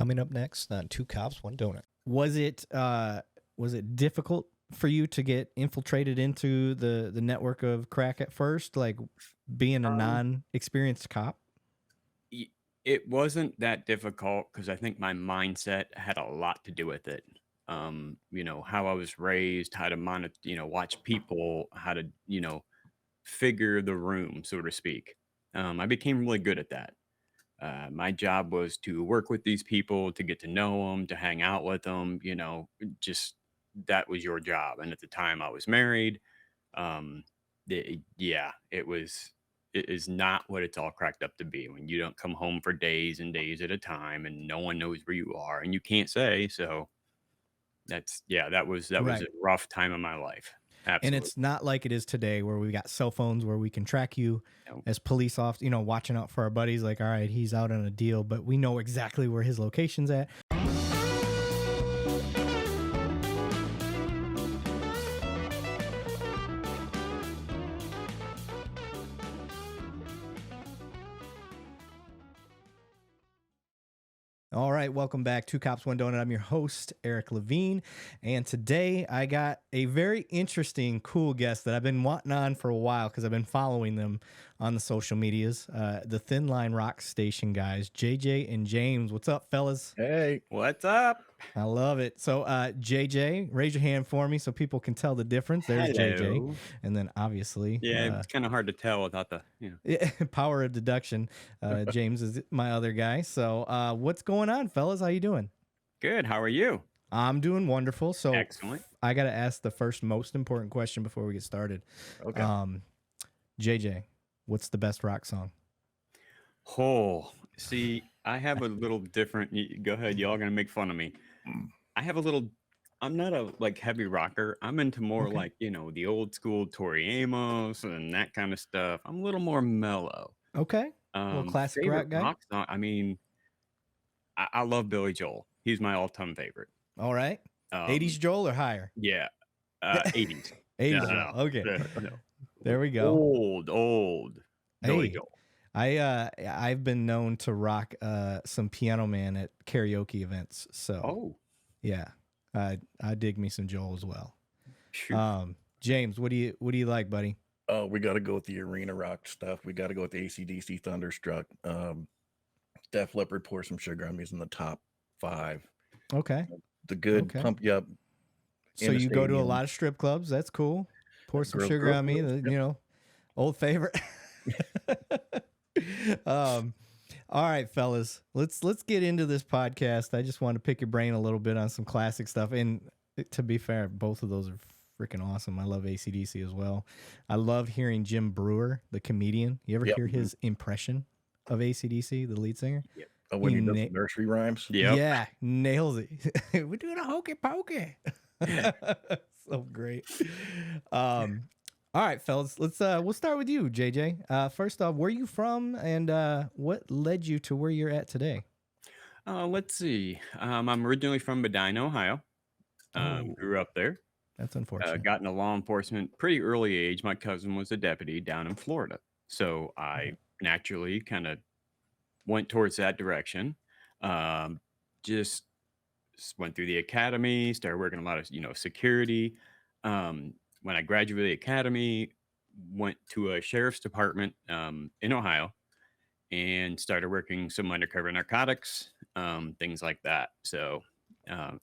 coming up next on Two Cops, One Donut. Was it difficult for you to get infiltrated into the network of crack at first, like being a non-experienced cop? It wasn't that difficult because I think my mindset had a lot to do with it. How I was raised, how to monitor, watch people, how to, figure the room, so to speak. I became really good at that. My job was to work with these people, to get to know them, to hang out with them, just that was your job. And at the time I was married. Um, it is not what it's all cracked up to be when you don't come home for days and days at a time and no one knows where you are and you can't say. So that was a Right. rough time of my life. And Absolutely. it's not like it is today where we got cell phones where we can track you No. as police off, watching out for our buddies. Like, all right, he's out on a deal, but we know exactly where his location's at. All right, welcome back. Two Cops, One Donut. I'm your host, Eric Levine. And today I got a very interesting, cool guest that I've been wanting on for a while because I've been following them on the social medias. The Thin Line Rock Station guys, JJ and James. What's up, fellas? Hey, What's up? I love it. So, JJ, raise your hand for me so people can tell the difference. There's JJ. Hello. And then obviously, Yeah, it's kind of hard to tell without the, power of deduction. James is my other guy. So, what's going on, fellas? How you doing? Good. How are you? I'm doing wonderful. So, Excellent. I got to ask the first most important question before we get started. okay. JJ, what's the best rock song? Oh, see, I have a little different. Go ahead, y'all gonna make fun of me. I have a little. I'm not a heavy rocker. I'm into more Okay. the old school Tori Amos and that kind of stuff. I'm a little more mellow. Okay. Little classic Favorite rock guy. rock song. I mean, I love Billy Joel. He's my all-time favorite. All right. 80s Joel or higher? Yeah, 80s. 80s No, Joel. Okay. no. There we go. Old Billy Hey, Joel. I've been known to rock some Piano Man at karaoke events. So Oh, yeah, I dig me some Joel as well. shoot. James, what do you like, buddy? Oh, we got to go with the arena rock stuff. We got to go with the AC/DC Thunderstruck. Def Leppard, Pour Some Sugar on Me is in the top 5. Okay. The good Okay. pump you up. So you go to a lot of strip clubs. That's cool. Pour some sugar on me. Old favorite. All right, fellas, let's get into this podcast. I just want to pick your brain a little bit on some classic stuff. And to be fair, both of those are freaking awesome. I love AC/DC as well. I love hearing Jim Brewer, the comedian. You ever hear his impression of AC/DC, the lead singer? Yep. Oh, when he does the nursery rhymes? Yep. Yeah, nails it. We're doing a hokey pokey. So great. All right, fellas, we'll start with you, JJ. First off, where are you from, and what led you to where you're at today? Let's see. I'm originally from Medina, Ohio. Grew up there. That's unfortunate. Got into law enforcement pretty early age. My cousin was a deputy down in Florida, so I naturally kind of went towards that direction. Just went through the academy, started working a lot of security. When I graduated the academy, went to a sheriff's department in Ohio and started working some undercover narcotics, things like that. So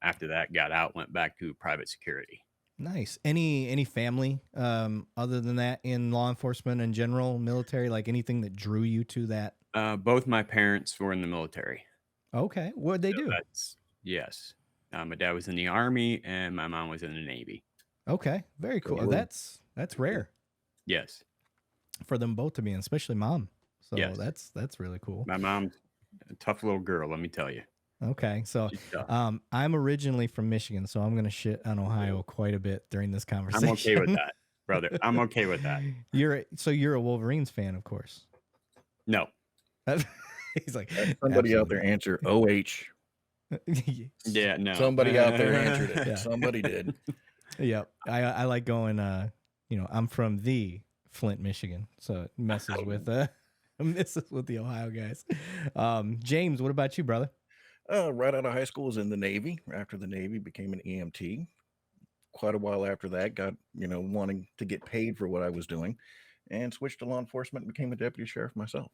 after that, got out, went back to private security. Nice. Any family other than that in law enforcement in general, military, like anything that drew you to that? Both my parents were in the military. Okay. What'd they do? Yes. My dad was in the Army and my mom was in the Navy. Okay. Very cool. Cool. That's rare Yes. for them both to be in, especially mom. So Yes. that's really cool. My mom's a tough little girl, let me tell you. Okay, so She's tough. I'm originally from Michigan, so I'm gonna shit on Ohio quite a bit during this conversation. I'm okay with that, brother. I'm okay with that. You're a Wolverines fan, of course. No. He's like, Somebody out there answer OH. Yeah, no. Somebody out there answered it. Yeah. Somebody did. Yep. I like going. I'm from the Flint, Michigan, so it messes with the Ohio guys. James, what about you, brother? Right out of high school, was in the Navy. After the Navy, became an EMT. Quite a while after that, got wanting to get paid for what I was doing, and switched to law enforcement and became a deputy sheriff myself.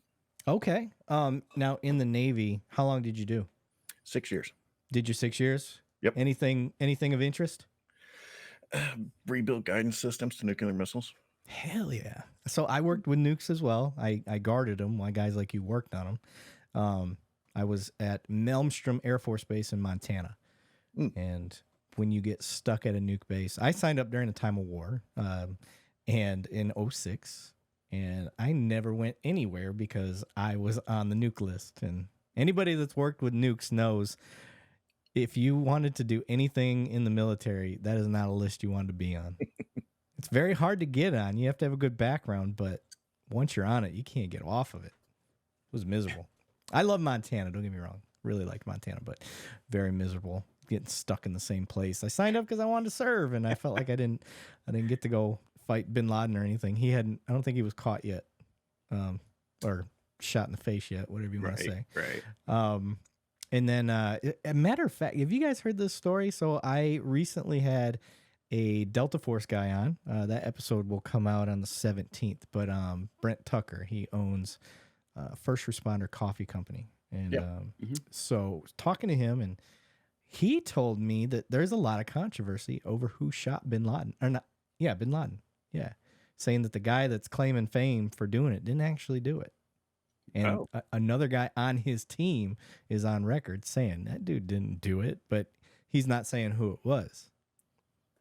Okay. Now in the Navy, how long did you do? 6 years. Did you 6 years? Yep. Anything of interest? Rebuilt guidance systems to nuclear missiles. Hell yeah. So I worked with nukes as well. I guarded them while guys like you worked on them. I was at Malmstrom Air Force Base in Montana. And when you get stuck at a nuke base, I signed up during the time of war and in 06. And I never went anywhere because I was on the nuke list. And anybody that's worked with nukes knows if you wanted to do anything in the military, that is not a list you wanted to be on. It's very hard to get on. You have to have a good background, but once you're on it, you can't get off of it. It was miserable. I love Montana, don't get me wrong. Really liked Montana, but very miserable getting stuck in the same place. I signed up because I wanted to serve, and I felt like I didn't get to go fight bin Laden or anything. I don't think he was caught yet, or shot in the face yet, whatever you want to say. Right. And then, a matter of fact, have you guys heard this story? So I recently had a Delta Force guy on. That episode will come out on the 17th. But Brent Tucker, he owns First Responder Coffee Company. And so talking to him, and he told me that there's a lot of controversy over who shot bin Laden. Or not, yeah, bin Laden. Yeah. Saying that the guy that's claiming fame for doing it didn't actually do it. And another guy on his team is on record saying that dude didn't do it, but he's not saying who it was.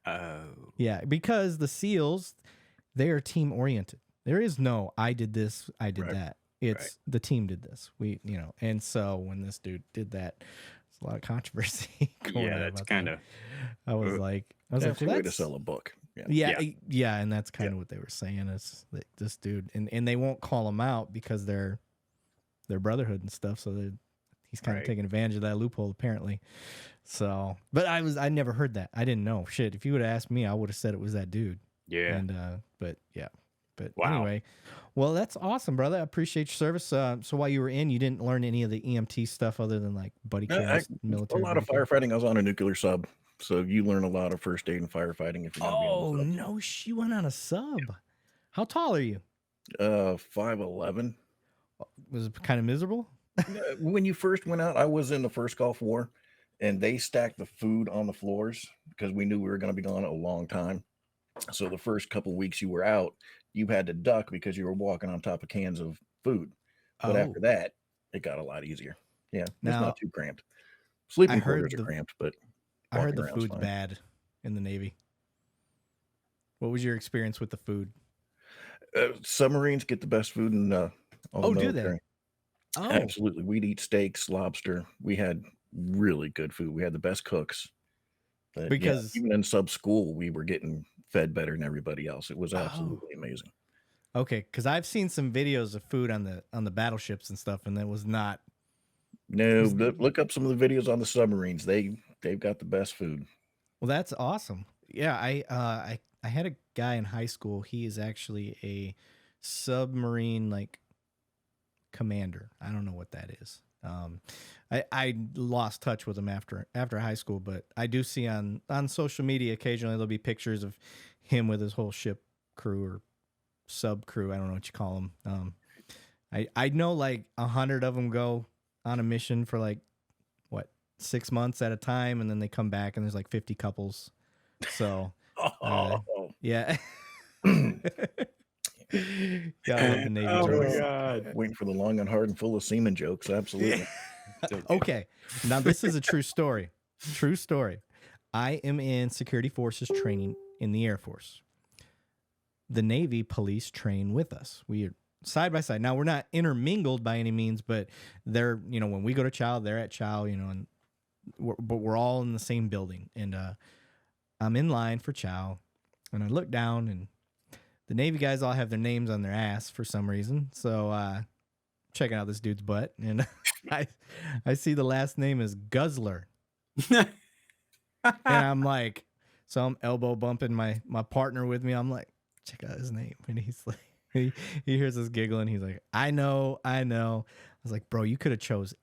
Oh. Yeah, because the SEALs, they are team oriented. There is no, I did this, I did that. It's the team did this. And so when this dude did that, there's a lot of controversy going on. That's kind of. I was like, That's a way to sell a book. Yeah, and that's kind of what they were saying is that this dude, and they won't call him out because they're brotherhood and stuff, so he's kind of taking advantage of that loophole apparently. So, but I never heard that. I didn't know. Shit, if you would have asked me, I would have said it was that dude. Yeah. And but Wow. anyway, well, that's awesome, brother. I appreciate your service. So while you were in, you didn't learn any of the EMT stuff other than like buddy cams, military. A lot of firefighting. I was on a nuclear sub, so you learn a lot of first aid and firefighting if you're gonna be on the sub. No, she went on a sub. How tall are you? 5'11". Was it kind of miserable? When you first went out, I was in the first Gulf War, and they stacked the food on the floors because we knew we were going to be gone a long time. So the first couple weeks you were out, you had to duck because you were walking on top of cans of food. But after that, it got a lot easier. Yeah, it's not too cramped. Sleeping quarters are cramped, but I heard the food's bad in the Navy. What was your experience with the food? Submarines get the best food in all the do military. they? Oh, Absolutely. We'd eat steaks, lobster. We had really good food. We had the best cooks. But because even in sub school, we were getting fed better than everybody else. It was absolutely amazing. Okay, because I've seen some videos of food on the battleships and stuff, and that was not. No, look up some of the videos on the submarines. They've got the best food. Well, that's awesome. Yeah, I had a guy in high school. He is actually a submarine like commander. I don't know what that is. I lost touch with him after high school, but I do see on social media occasionally there'll be pictures of him with his whole ship crew or sub crew. I don't know what you call them. I know like 100 of them go on a mission for like 6 months at a time, and then they come back and there's like 50 couples. So yeah. Yeah, I love the Navy. Oh jokes. my God. Waiting for the long and hard and full of semen jokes. Absolutely. Okay. Now this is a true story. True story. I am in security forces training in the Air Force. The Navy police train with us. We are side by side. Now we're not intermingled by any means, but they're, when we go to chow, they're at chow, and but we're all in the same building. And I'm in line for chow, and I look down, and the Navy guys all have their names on their ass for some reason. So checking out this dude's butt, and I see the last name is Guzzler. And I'm like, so I'm elbow bumping my partner with me. I'm like, check out his name. And he's like, he hears us giggling. He's like, I know. I was like, bro, you could have chose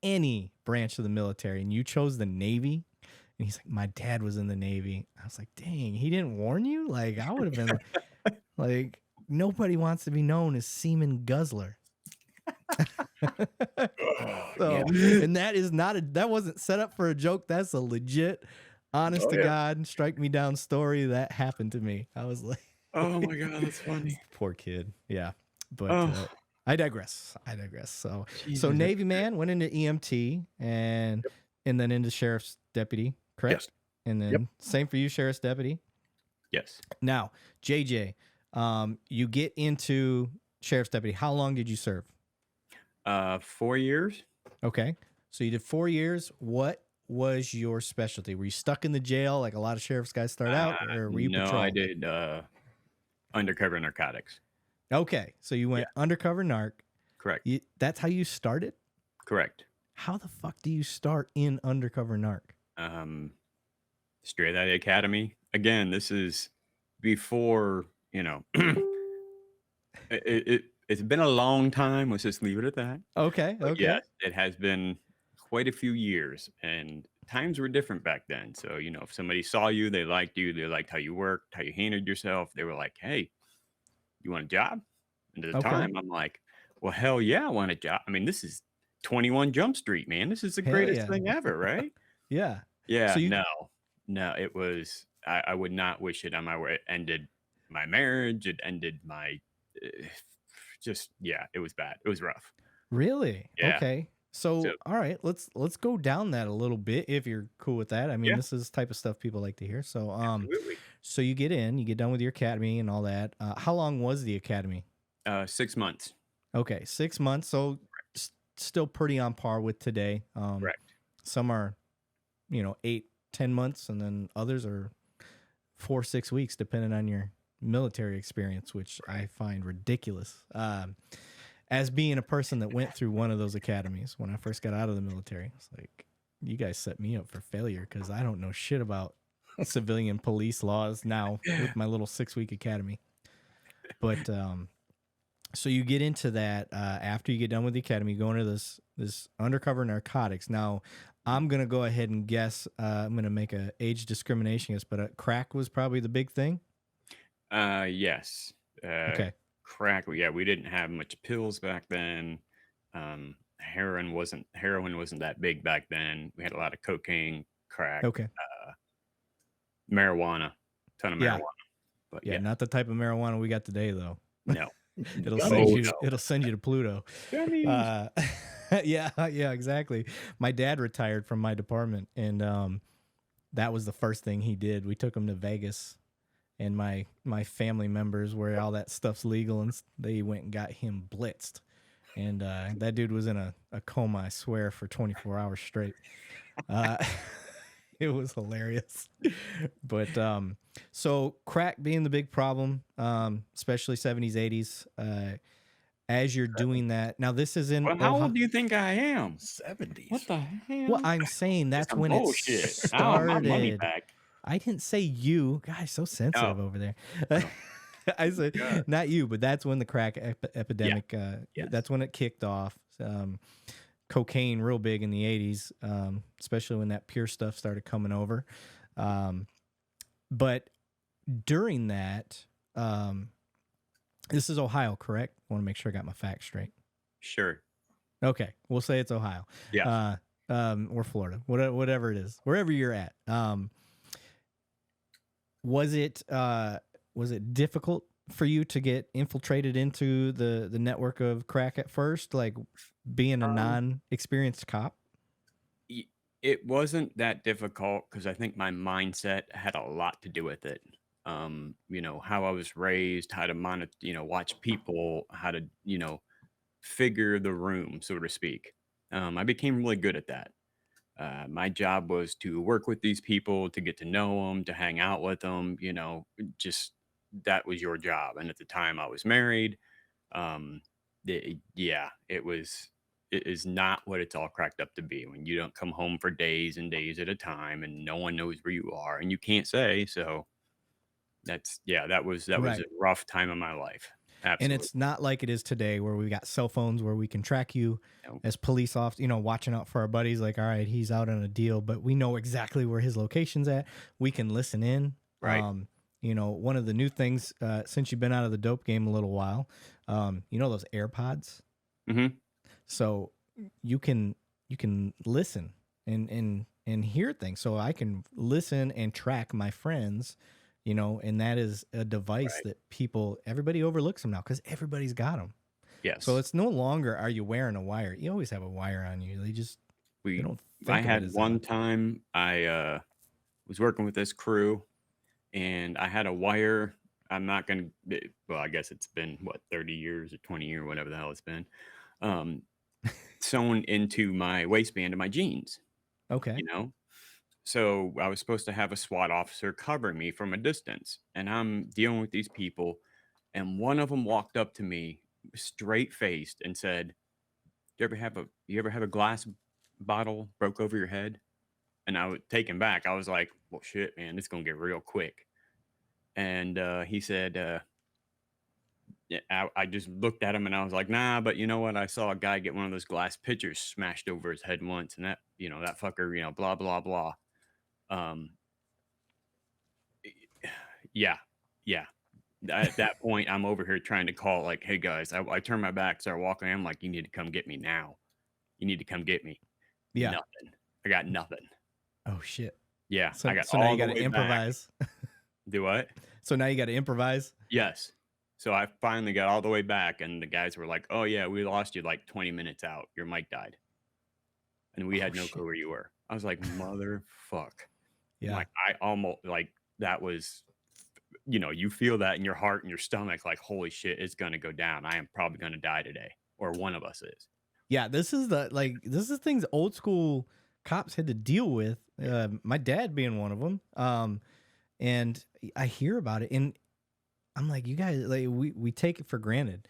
any branch of the military and you chose the Navy, and he's like, my dad was in the Navy. I was like, dang, he didn't warn you? Like, I would have been like, nobody wants to be known as Seaman Guzzler. So, Yeah. and that wasn't set up for a joke. That's a legit, honest Oh, to yeah. God, strike me down story that happened to me. I was like, Oh my God, that's funny. poor kid. Yeah. But Oh, I digress. So Jesus. Navy man went into EMT and then into sheriff's deputy, correct? Yes. And then same for you, sheriff's deputy. Yes. Now, JJ, you get into sheriff's deputy. How long did you serve? 4 years. Okay. So you did 4 years. What was your specialty? Were you stuck in the jail like a lot of sheriff's guys start out, or were you No, patrol? I did undercover narcotics. Okay. So you went undercover narc. Correct. That's how you started? Correct. How the fuck do you start in undercover narc? Straight out of the academy. Again, this is before, it's been a long time. Let's just leave it at that. Okay. But Okay. yes, it has been quite a few years, and times were different back then. So, if somebody saw you, they liked you, they liked how you worked, how you handled yourself. They were like, hey, you want a job? And at the Okay. time, I'm like, well, hell yeah, I want a job. I mean, this is 21 Jump Street, man. This is the Hell greatest yeah. thing ever, right? Yeah. Yeah, So you no, it was, I would not wish it on my way. It ended my marriage. It ended my, it was bad. It was rough. really? Yeah. Okay. So, So, all right, let's go down that a little bit if you're cool with that. I mean, yeah, this is the type of stuff people like to hear. So, absolutely. so you get done with your academy and all that. How long was the academy? 6 months. Okay, 6 months. So still pretty on par with today. Correct. Some are, 8, 10 months, and then others are 4, 6 weeks, depending on your military experience, which I find ridiculous. As being a person that went through one of those academies when I first got out of the military, it's like, you guys set me up for failure because I don't know shit about civilian police laws now with my little 6-week academy. But so you get into that after you get done with the academy, you go into this undercover narcotics. Now, I'm gonna go ahead and guess. I'm gonna make a age discrimination guess, but crack was probably the big thing. Yes. Okay. Crack. Yeah, we didn't have much pills back then. Heroin wasn't that big back then. We had a lot of cocaine, crack, Okay. marijuana, ton of Yeah. marijuana. But Yeah, yeah, not the type of marijuana we got today, though. no. It'll Oh, send you. no. It'll send you to Pluto. Gummies. Yeah, exactly. My dad retired from my department, and that was the first thing he did. We took him to Vegas, and my family members, where all that stuff's legal, and they went and got him blitzed, and that dude was in a coma, I swear, for 24 hours straight. It was hilarious. But so crack being the big problem, especially 70s, 80s. As you're doing that, now this is in Well, how Ohio. old do you think I am? 70s. What the hell? Well, I'm saying that's Some when it bullshit. I want my money started. back. I didn't say you. Guys, so sensitive Oh, over there. oh, I said God. not you, but that's when the crack epidemic. Yes. That's when it kicked off. Cocaine real big in the 80s, especially when that pure stuff started coming over. But during that, this is Ohio, correct? I want to make sure I got my facts straight. Sure. Okay, we'll say it's Ohio. Yeah. Or Florida, whatever it is, wherever you're at. Was it difficult for you to get infiltrated into the network of crack at first, like being a Um, non-experienced cop? It wasn't that difficult because I think my mindset had a lot to do with it. How I was raised, how to monitor, watch people, how to, figure the room, so to speak. I became really good at that. My job was to work with these people, to get to know them, to hang out with them, just that was your job. And at the time I was married. Um, it is not what it's all cracked up to be when you don't come home for days and days at a time and no one knows where you are and you can't say. So that was a Right. rough time in my life. And Absolutely. it's not like it is today where we got cell phones where we can track you No. as police officers, watching out for our buddies. Like, all right, he's out on a deal, but we know exactly where his location's at. We can listen in. Right. One of the new things since you've been out of the dope game a little while, those AirPods. Mm-hmm. So you can listen and hear things. So I can listen and track my friends, and that is a device Right. that everybody overlooks them now because everybody's got them. Yes. So it's no longer are you wearing a wire? You always have a wire on you. They don't think I of it had as one time I was working with this crew, and I had a wire. I'm not gonna. Well, I guess it's been 30 years or 20 years, whatever the hell it's been, sewn into my waistband of my jeans. okay. You know, so I was supposed to have a SWAT officer covering me from a distance, and I'm dealing with these people, and one of them walked up to me, straight faced, and said, you ever have a glass bottle broke over your head?" And I was taken back. I was like, "Well, shit, man, this is gonna get real quick." And he said, yeah, I just looked at him and I was like, "Nah, but you know what? I saw a guy get one of those glass pitchers smashed over his head once, and that fucker, blah blah blah." Um, yeah, yeah. At that point, I'm over here trying to call, like, "Hey guys," I turn my back, start walking. I'm like, "You need to come get me now. You need to come get me." Yeah. Nothing. I got nothing. Oh shit. Yeah, So I got now all you the got to way back. improvise. Do what? So now you got to improvise. Yes. So I finally got all the way back, and the guys were like, "Oh yeah, we lost you like 20 minutes out. Your mic died, and we had no shit. clue where you were." I was like, "Motherfuck!" Yeah. Like I almost like that was, you feel that in your heart and your stomach, like, holy shit, it's gonna go down. I am probably gonna die today, or one of us is. Yeah, this is things old school cops had to deal with. My dad being one of them. And I hear about it, and I'm like, you guys, like, we take it for granted,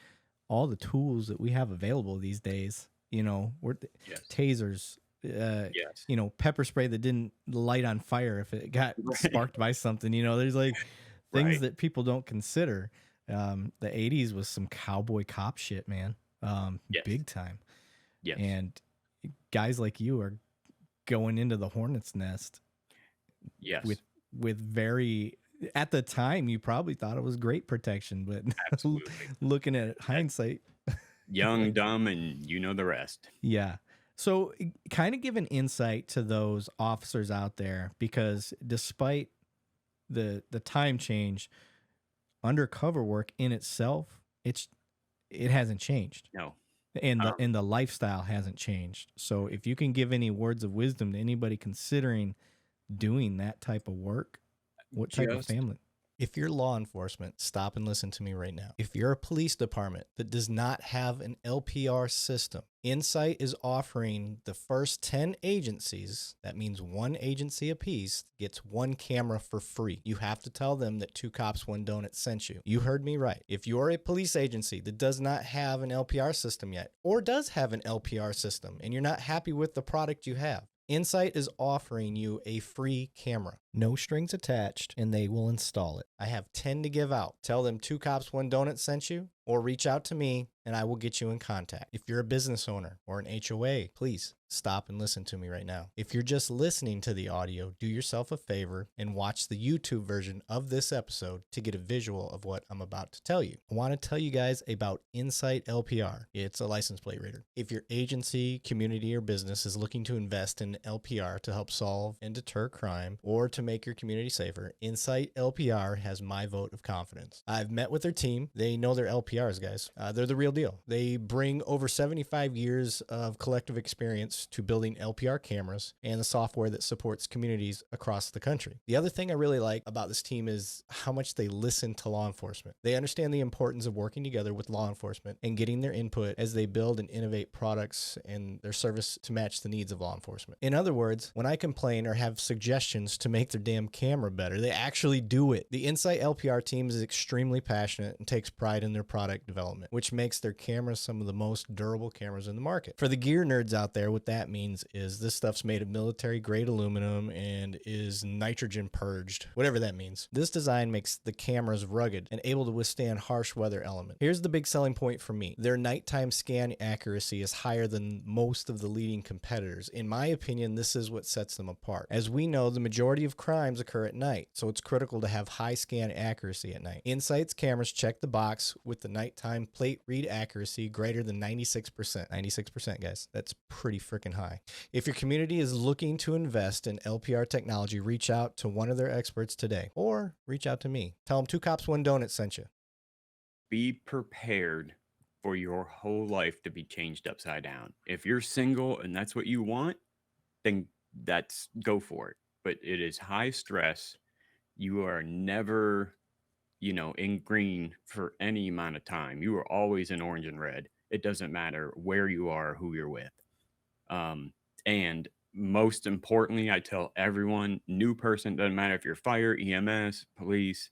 all the tools that we have available these days. We're Yes. tasers, Yes. pepper spray that didn't light on fire if it got sparked by something. There's like things Right. that people don't consider. The 80s was some cowboy cop shit, man. Yes. Big time. Yes. And guys like you are going into the hornet's nest Yes. with very, at the time you probably thought it was great protection, but Absolutely. looking at hindsight, Young, dumb, and you know the rest. yeah. So kind of give an insight to those officers out there, because despite the time change, undercover work in itself, it hasn't changed. No. And the lifestyle hasn't changed. So if you can give any words of wisdom to anybody considering doing that type of work, what type of family? If you're law enforcement, stop and listen to me right now. If you're a police department that does not have an LPR system, Insight is offering the first 10 agencies, that means one agency apiece, gets one camera for free. You have to tell them that Two Cops, One Donut sent you. You heard me right. If you're a police agency that does not have an LPR system yet, or does have an LPR system, and you're not happy with the product you have, Insight is offering you a free camera. No strings attached, and they will install it. I have 10 to give out. Tell them Two Cops, One Donut sent you, or reach out to me, and I will get you in contact. If you're a business owner or an HOA, please stop and listen to me right now. If you're just listening to the audio, do yourself a favor and watch the YouTube version of this episode to get a visual of what I'm about to tell you. I want to tell you guys about Insight LPR. It's a license plate reader. If your agency, community, or business is looking to invest in LPR to help solve and deter crime or to make your community safer, Insight LPR has my vote of confidence. I've met with their team. They know their LPRs, guys. They're the real deal. They bring over 75 years of collective experience to building LPR cameras and the software that supports communities across the country. The other thing I really like about this team is how much they listen to law enforcement. They understand the importance of working together with law enforcement and getting their input as they build and innovate products and their service to match the needs of law enforcement. In other words, when I complain or have suggestions to make make their damn camera better. They actually do it. The Insight LPR team is extremely passionate and takes pride in their product development, which makes their cameras some of the most durable cameras in the market. For the gear nerds out there, what that means is this stuff's made of military grade aluminum and is nitrogen purged, whatever that means. This design makes the cameras rugged and able to withstand harsh weather elements. Here's the big selling point for me. Their nighttime scan accuracy is higher than most of the leading competitors. In my opinion, this is what sets them apart. As we know, the majority of crimes occur at night, so it's critical to have high scan accuracy at night. Insight's cameras check the box with the nighttime plate read accuracy greater than 96%. 96%, guys. That's pretty freaking high. If your community is looking to invest in LPR technology, reach out to one of their experts today, or reach out to me. Tell them 2 Cops 1 Donut sent you. Be prepared for your whole life to be changed upside down. If you're single and that's what you want, then go for it. But it is high stress. You are never, in green for any amount of time. You are always in orange and red. It doesn't matter where you are, who you're with. And most importantly, I tell everyone, new person, doesn't matter if you're fire, EMS, police,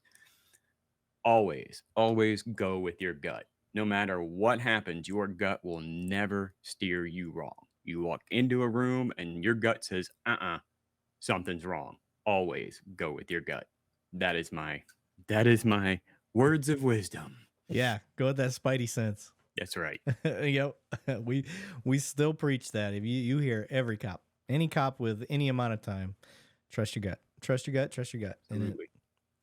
always go with your gut. No matter what happens, your gut will never steer you wrong. You walk into a room and your gut says, something's wrong. Always go with your gut. That is my words of wisdom. Yeah, go with that spidey sense. That's right. Yep. We still preach that. If you hear every cop, any cop with any amount of time, trust your gut. Trust your gut. Trust your gut. Absolutely.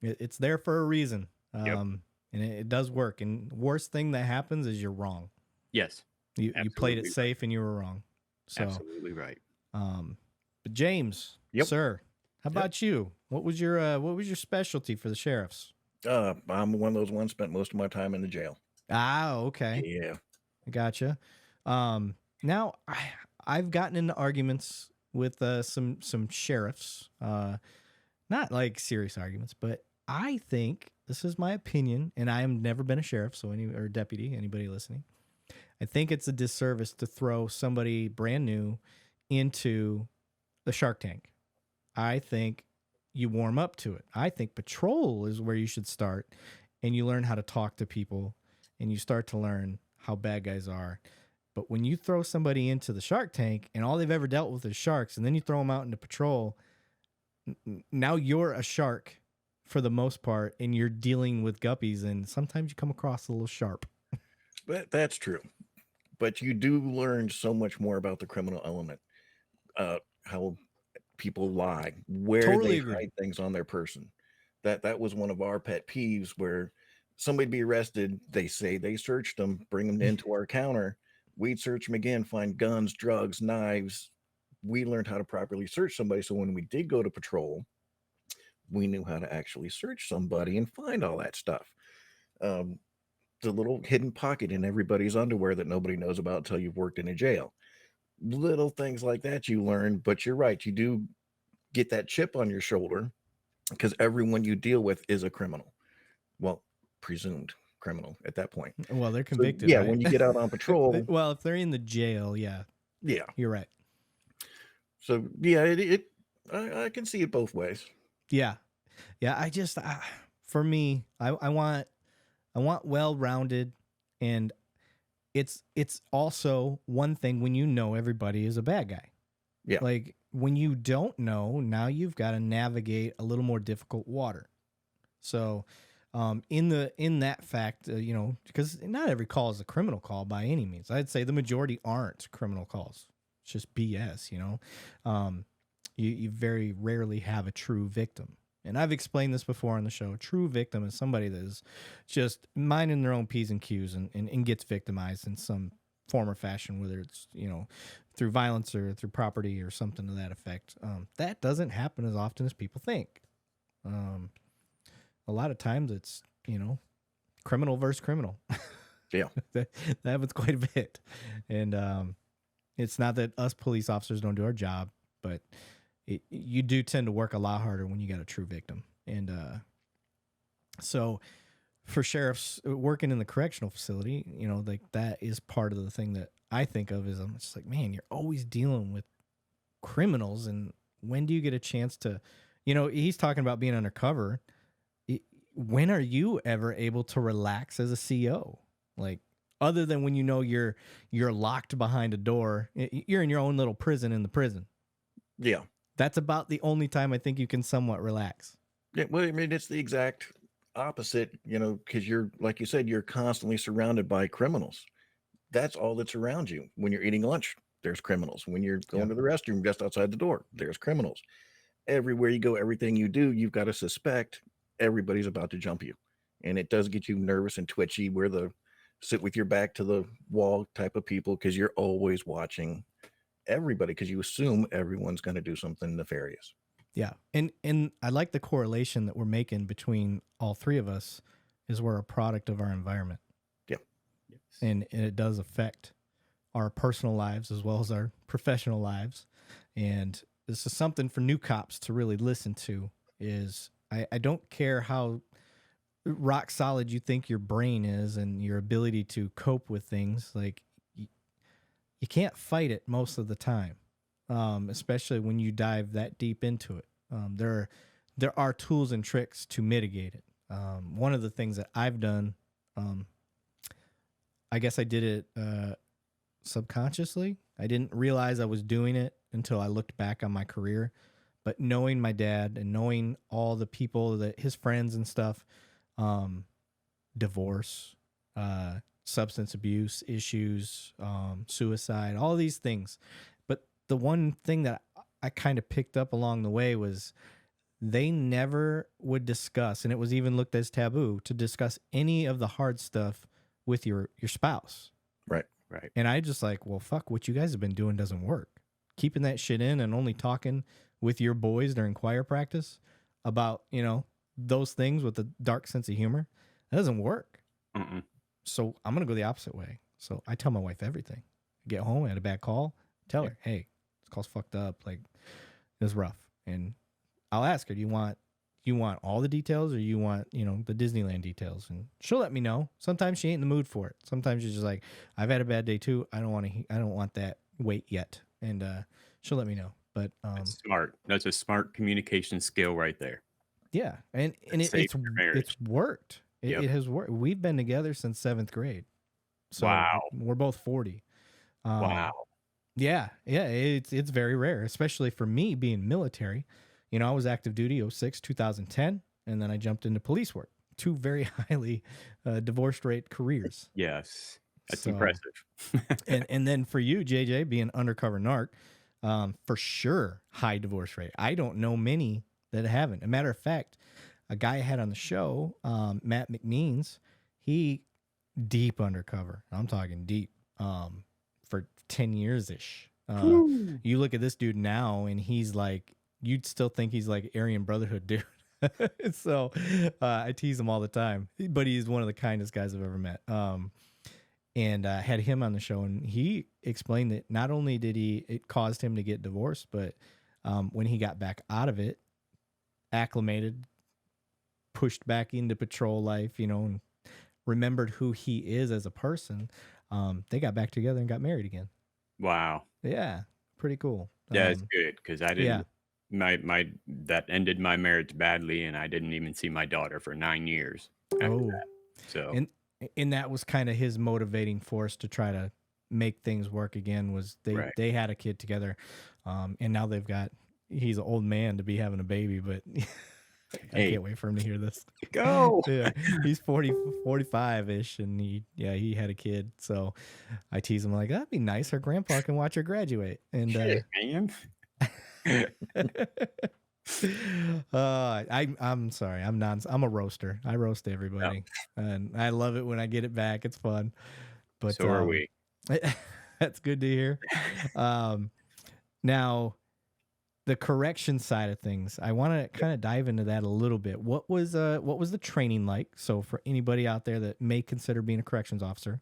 And it's there for a reason. Yep. And it does work. And worst thing that happens is you're wrong. Yes. You played it safe and you were wrong. So absolutely right. But James, Yep. Sir, how about you? What was your specialty for the sheriffs? I'm one of those ones spent most of my time in the jail. Ah, okay. Yeah. Gotcha. Now I've gotten into arguments with some sheriffs, not like serious arguments, but I think this is my opinion, and I have never been a sheriff, so or deputy, anybody listening, I think it's a disservice to throw somebody brand new into the Shark Tank. I think you warm up to it. I think patrol is where you should start, and you learn how to talk to people, and you start to learn how bad guys are. But when you throw somebody into the Shark Tank and all they've ever dealt with is sharks, and then you throw them out into patrol, now you're a shark for the most part, and you're dealing with guppies, and sometimes you come across a little sharp. But that's true. But you do learn so much more about the criminal element, how people lie, where Totally they agree. hide things on their person. That was one of our pet peeves, where somebody'd be arrested, they say they searched them, bring them into our counter, we'd search them again, find guns, drugs, knives. We learned how to properly search somebody, so when we did go to patrol, we knew how to actually search somebody and find all that stuff. The little hidden pocket in everybody's underwear that nobody knows about until you've worked in a jail. Little things like that you learn, but you're right. You do get that chip on your shoulder because everyone you deal with is a criminal. Well, presumed criminal at that point. Well, they're So, convicted. yeah, right? when you get out on patrol, Well, if they're in the jail, yeah, yeah. you're right. So yeah, I can see it both ways. Yeah. For me, I want well-rounded, and it's also one thing when you know everybody is a bad guy. Yeah. Like when you don't know, now you've got to navigate a little more difficult water. So, in that fact, because not every call is a criminal call by any means. I'd say the majority aren't criminal calls. It's just BS, you very rarely have a true victim. And I've explained this before on the show. A true victim is somebody that is just minding their own P's and Q's and gets victimized in some form or fashion, whether it's, through violence or through property or something to that effect. That doesn't happen as often as people think. A lot of times it's, criminal versus criminal. Yeah. that happens quite a bit. And it's not that us police officers don't do our job, but you do tend to work a lot harder when you got a true victim. And so for sheriffs working in the correctional facility, like that is part of the thing that I think of is I'm just like, man, you're always dealing with criminals. And when do you get a chance to You know, he's talking about being undercover. When are you ever able to relax as a CO? Like, other than when you know you're locked behind a door, you're in your own little prison in the prison. Yeah. That's about the only time I think you can somewhat relax. Yeah. Well, I mean, it's the exact opposite, you know, because you're, like you said, you're constantly surrounded by criminals. That's all that's around you. When you're eating lunch, there's criminals. When you're going to the restroom just outside the door, there's criminals. Everywhere you go, everything you do, you've got to suspect everybody's about to jump you. And it does get you nervous and twitchy, where the sit with your back to the wall type of people, because you're always watching everybody, because you assume everyone's going to do something nefarious. Yeah. And I like the correlation that we're making between all three of us is we're a product of our environment. Yeah. Yes. And it does affect our personal lives as well as our professional lives. And this is something for new cops to really listen to. Is I don't care how rock solid you think your brain is and your ability to cope with things. Like, you can't fight it most of the time, especially when you dive that deep into it. There are tools and tricks to mitigate it. One of the things that I've done, I guess I did it subconsciously. I didn't realize I was doing it until I looked back on my career. But knowing my dad and knowing all the people that his friends and stuff, divorce, substance abuse issues, suicide, all these things. But the one thing that I kind of picked up along the way was they never would discuss, and it was even looked as taboo to discuss any of the hard stuff with your spouse. Right. Right. And I just like, well, fuck, what you guys have been doing doesn't work. Keeping that shit in and only talking with your boys during choir practice about, you know, those things with a dark sense of humor, that doesn't work. Mm-mm. So I'm going to go the opposite way. So I tell my wife everything. I get home, I had a bad call, tell her, hey, this call's fucked up. Like, it was rough. And I'll ask her, do you want all the details, or you want, you know, the Disneyland details? And she'll let me know. Sometimes she ain't in the mood for it. Sometimes she's just like, I've had a bad day too. I don't want that weight yet. And she'll let me know. But That's smart. That's a smart communication skill right there. yeah, and Safe for marriage. it's worked. Yep. It has worked. We've been together since 7th grade. So Wow. we're both 40. Wow. Yeah, it's very rare, especially for me being military. You know, I was active duty 06, 2010, and then I jumped into police work. Two very highly divorced rate careers. Yes. That's So- impressive. and then for you, JJ, being undercover narc, for sure, high divorce rate. I don't know many that haven't. A matter of fact, a guy I had on the show, Matt McMeans, he deep undercover. I'm talking deep, for 10 years ish. You look at this dude now, and he's like, you'd still think he's like Aryan Brotherhood dude. So I tease him all the time, but he's one of the kindest guys I've ever met. And had him on the show, and he explained that not only did it caused him to get divorced, but when he got back out of it, acclimated, pushed back into patrol life, you know, and remembered who he is as a person, they got back together and got married again. Wow. Yeah, pretty cool. Yeah, it's good because I didn't. yeah. My that ended my marriage badly, and I didn't even see my daughter for 9 years after Oh, that. So and that was kind of his motivating force to try to make things work again. Was they had a kid together, and now he's an old man to be having a baby, but I Hey. can't wait for him to hear this. go. Yeah, he's 45-ish, and he had a kid. So I tease him like, that'd be nice. Her grandpa can watch her graduate. And Shit, man. I'm sorry. I'm a roaster. I roast everybody, and I love it when I get it back. It's fun. But So are we. That's good to hear. Now, the correction side of things, I want to kind of dive into that a little bit. What was the training like? So for anybody out there that may consider being a corrections officer,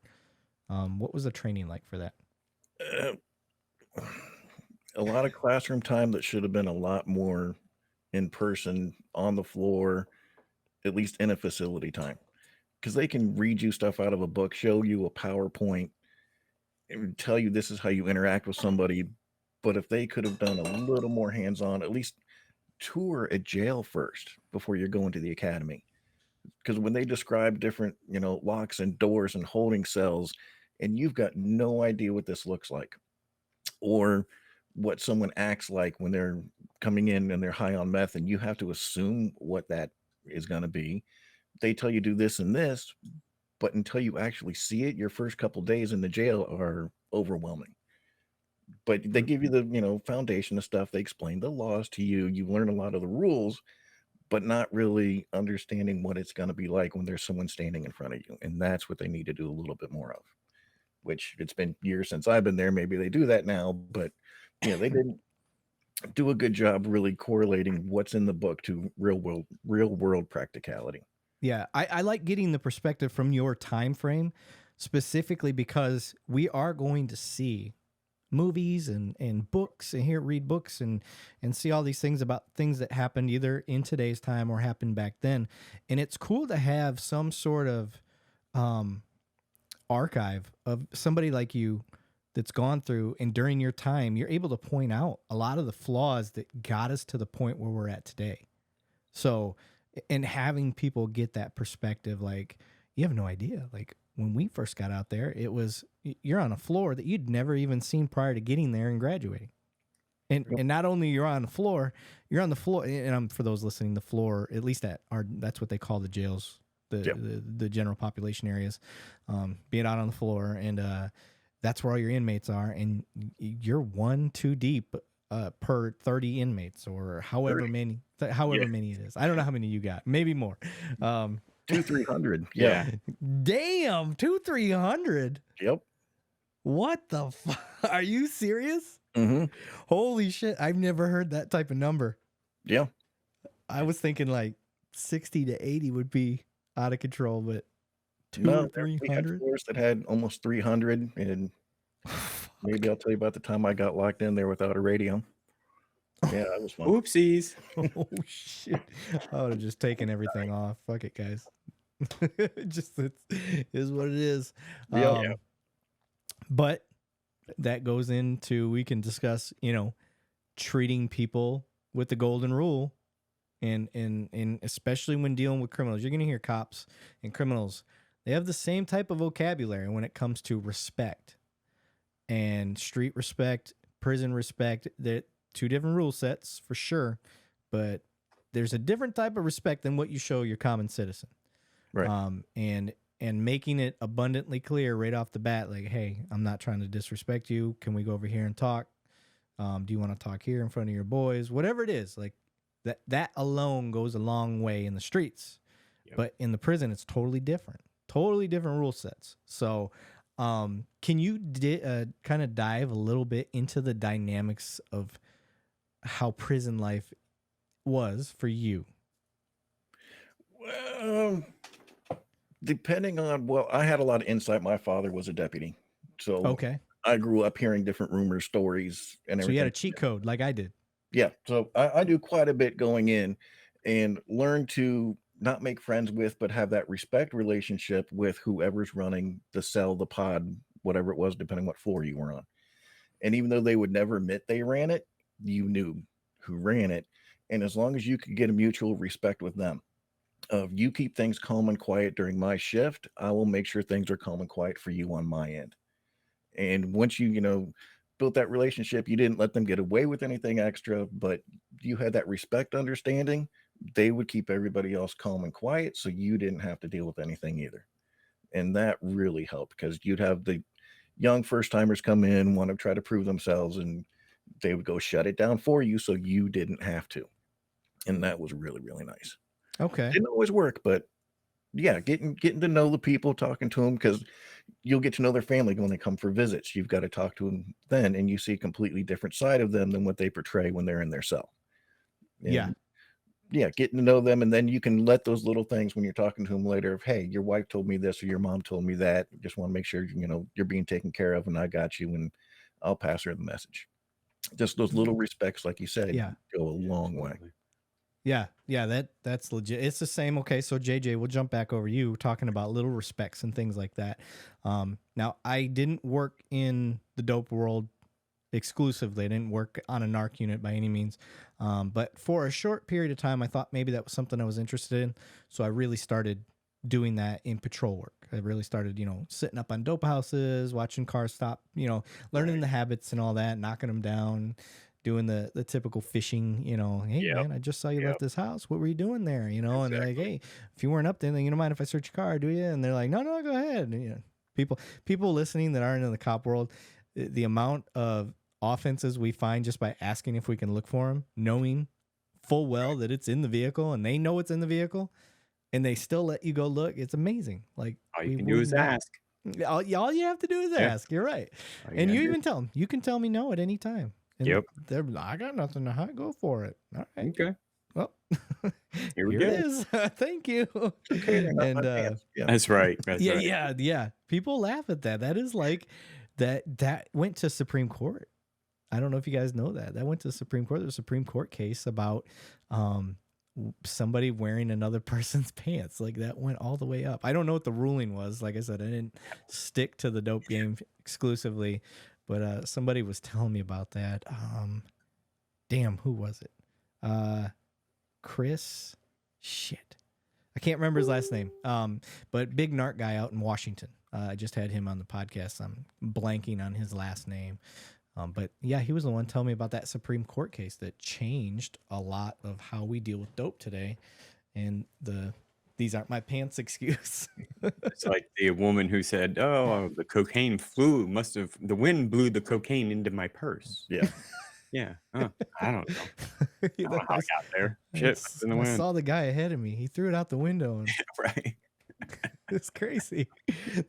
what was the training like for that? A lot of classroom time that should have been a lot more in person, on the floor, at least in a facility time, because they can read you stuff out of a book, show you a PowerPoint, and tell you this is how you interact with somebody. But if they could have done a little more hands-on, at least tour a jail first before you're going to the academy. Because when they describe different, locks and doors and holding cells, and you've got no idea what this looks like or what someone acts like when they're coming in and they're high on meth, and you have to assume what that is going to be. They tell you do this and this, but until you actually see it, your first couple days in the jail are overwhelming. But they give you the, foundation of stuff. They explain the laws to you. You learn a lot of the rules, but not really understanding what it's going to be like when there's someone standing in front of you. And that's what they need to do a little bit more of, which it's been years since I've been there. Maybe they do that now, but they didn't do a good job really correlating what's in the book to real world practicality. Yeah, I like getting the perspective from your time frame, specifically because we are going to see movies and books and read books and see all these things about things that happened either in today's time or happened back then. And it's cool to have some sort of archive of somebody like you that's gone through, and during your time, you're able to point out a lot of the flaws that got us to the point where we're at today. So, and having people get that perspective, like, you have no idea. Like, when we first got out there, it was, you're on a floor that you'd never even seen prior to getting there and graduating. And not only you're on the floor, and for those listening, the floor, at least that's what they call the jails, the general population areas, being out on the floor, and that's where all your inmates are, and you're 1-2 deep per 30 inmates, or however many it is. I don't know how many you got, maybe more. 200-300. Yeah. Damn, 200-300. Yep. What the fuck? Are you serious? Mm-hmm. Holy shit! I've never heard that type of number. Yeah. I was thinking like 60 to 80 would be out of control, but 200-300. We had floors that had almost 300, and maybe I'll tell you about the time I got locked in there without a radio. Yeah, that was fun. Oopsies. Oh shit! I would have just taken everything off. Fuck it, guys. Just it is what it is. Yeah. But that goes into, we can discuss, treating people with the golden rule, and especially when dealing with criminals. You're gonna hear cops and criminals. They have the same type of vocabulary when it comes to respect and street respect, prison respect. They're two different rule sets for sure, but there's a different type of respect than what you show your common citizen. Right. And making it abundantly clear right off the bat, like, hey, I'm not trying to disrespect you. Can we go over here and talk? Do you want to talk here in front of your boys? Whatever it is, like that alone goes a long way in the streets. Yep. But in the prison, it's totally different rule sets. So can you kind of dive a little bit into the dynamics of how prison life was for you? Well, depending on, I had a lot of insight. My father was a deputy, so okay. I grew up hearing different rumors, stories, and everything. So you had a cheat code like I did. Yeah, so I do quite a bit going in, and learn to not make friends with, but have that respect relationship with whoever's running the cell, the pod, whatever it was, depending what floor you were on. And even though they would never admit they ran it, you knew who ran it. And as long as you could get a mutual respect with them, you keep things calm and quiet during my shift, I will make sure things are calm and quiet for you on my end. And once you, built that relationship, you didn't let them get away with anything extra, but you had that respect understanding, they would keep everybody else calm and quiet, so you didn't have to deal with anything either. And that really helped, because you'd have the young first timers come in, want to try to prove themselves, and they would go shut it down for you, so you didn't have to. And that was really, really nice. Okay. Didn't always work, but yeah, getting to know the people, talking to them, because you'll get to know their family when they come for visits. You've got to talk to them then, and you see a completely different side of them than what they portray when they're in their cell. And yeah, getting to know them, and then you can let those little things when you're talking to them later of, hey, your wife told me this, or your mom told me that. Just want to make sure you're being taken care of, and I got you, and I'll pass her the message. Just those little respects, like you said, go a long way. Yeah, that's legit. It's the same. Okay, so JJ, we'll jump back over you talking about little respects and things like that. Now, I didn't work in the dope world exclusively. I didn't work on a narc unit by any means. But for a short period of time, I thought maybe that was something I was interested in. So I really started doing that in patrol work. I really started, sitting up on dope houses, watching cars stop, learning Right. the habits and all that, knocking them down, doing the typical fishing, hey Yep. man, I just saw you Yep. left this house. What were you doing there? And they're like, Exactly. hey, if you weren't up there, then you don't mind if I search your car, do you? And they're like, no, go ahead. And, people listening that aren't in the cop world, the amount of offenses we find just by asking if we can look for them, knowing full well that it's in the vehicle and they know it's in the vehicle and they still let you go look. It's amazing. Like All you we can do would is not. ask. All you have to do is Yeah. ask. You're right. All you And gotta you do. even tell them, you can tell me no at any time. And Yep. they're I got nothing to hide. Go for it. All right. Okay. Well, Here we here it go. is. Thank you. Okay, they're not And my pants. Yeah. That's right. That's right. yeah. People laugh at that. That is like that went to Supreme Court. I don't know if you guys know that. That went to the Supreme Court. There's a Supreme Court case about somebody wearing another person's pants. Like that went all the way up. I don't know what the ruling was. Like I said, I didn't stick to the dope game exclusively, but somebody was telling me about that. Damn, who was it? Chris. Shit. I can't remember his last name. But big narc guy out in Washington. I just had him on the podcast. I'm blanking on his last name. But yeah, he was the one telling me about that Supreme Court case that changed a lot of how we deal with dope today. And these aren't my pants excuse. It's like the woman who said, "Oh, the cocaine the wind blew the cocaine into my purse." Yeah. Yeah. I don't know. I don't know how it got there. Shit, it's in the I wind. saw the guy ahead of me. He threw it out the window and Right. it's crazy.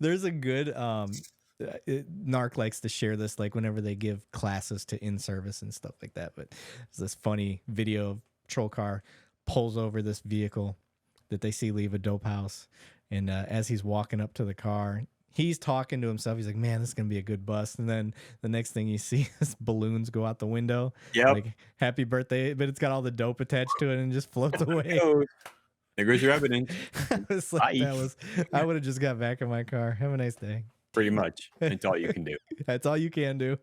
There's a good narc likes to share this like whenever they give classes to in-service and stuff like that. But there's this funny video of patrol car pulls over this vehicle that they see leave a dope house. And as he's walking up to the car, he's talking to himself. He's like, man, this is going to be a good bust. And then the next thing you see is balloons go out the window. Yep. Like, happy birthday. But it's got all the dope attached to it and just floats away. There goes your evidence. I was like, Bye. I would have just got back in my car. Have a nice day. Pretty much. That's all you can do. That's all you can do.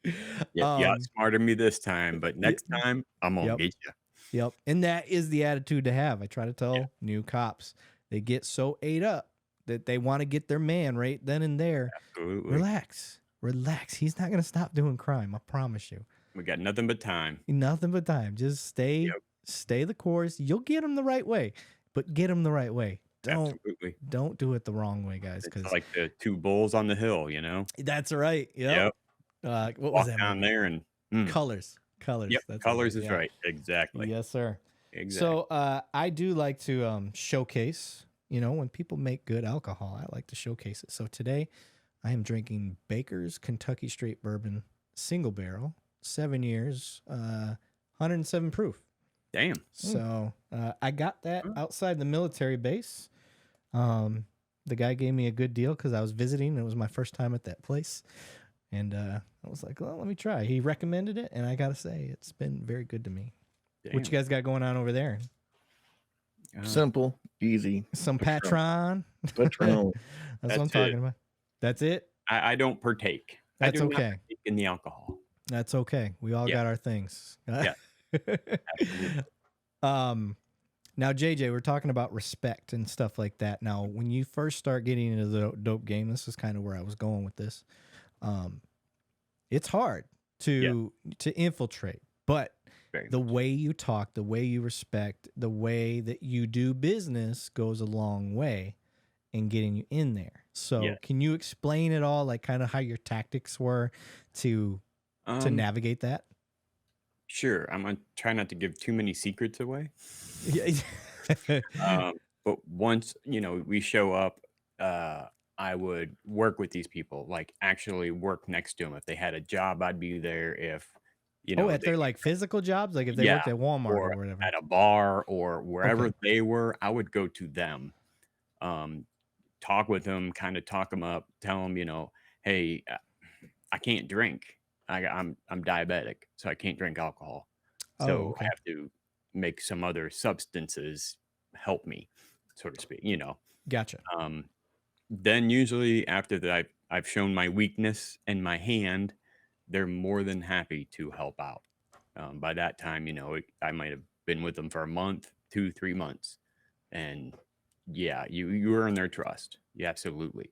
Yep. Yeah, you outsmarted me this time, but next time I'm gonna get you. Yep. And that is the attitude to have. I try to tell new cops. They get so ate up that they want to get their man right then and there. Absolutely. Relax. He's not gonna stop doing crime. I promise you. We got nothing but time. Nothing but time. Just stay the course. You'll get him the right way, but get him the right way. Absolutely. Don't do it the wrong way, guys. It's like the two bulls on the hill, That's right. Yep. What was that down movie? there and Colors. Yep. That's Colors is right. Exactly. Yes, sir. Exactly. So I do like to showcase, when people make good alcohol, I like to showcase it. So today I am drinking Baker's Kentucky Straight Bourbon single barrel, 7 years, 107 proof. Damn. So I got that outside the military base. The guy gave me a good deal because I was visiting. It was my first time at that place. And I was like, well, let me try. He recommended it. And I got to say, it's been very good to me. Damn. What you guys got going on over there? Simple, easy. Some Patron. Patron. That's what I'm talking about. That's it? I don't partake. That's I do not okay. partake in the alcohol. That's okay. We all got our things. Yeah. Absolutely. Now, JJ, we're talking about respect and stuff like that. Now, when you first start getting into the dope game, this is kind of where I was going with this. It's hard to infiltrate, but the way you talk, the way you respect, the way that you do business goes a long way in getting you in there. So can you explain it all, like kind of how your tactics were to navigate that? Sure. I'm going to try not to give too many secrets away. Yeah. But once, we show up, I would work with these people, like actually work next to them. If they had a job, I'd be there. If, at their like physical jobs, like if they worked at Walmart or whatever, at a bar or wherever they were, I would go to them, talk with them, kind of talk them up, tell them, hey, I can't drink. I'm diabetic, so I can't drink alcohol. So I have to make some other substances help me, so to speak, Gotcha. Then usually after that, I've shown my weakness in my hand, they're more than happy to help out. By that time, I might have been with them for a month, 2, 3 months, and yeah, you earn their trust. Yeah, absolutely.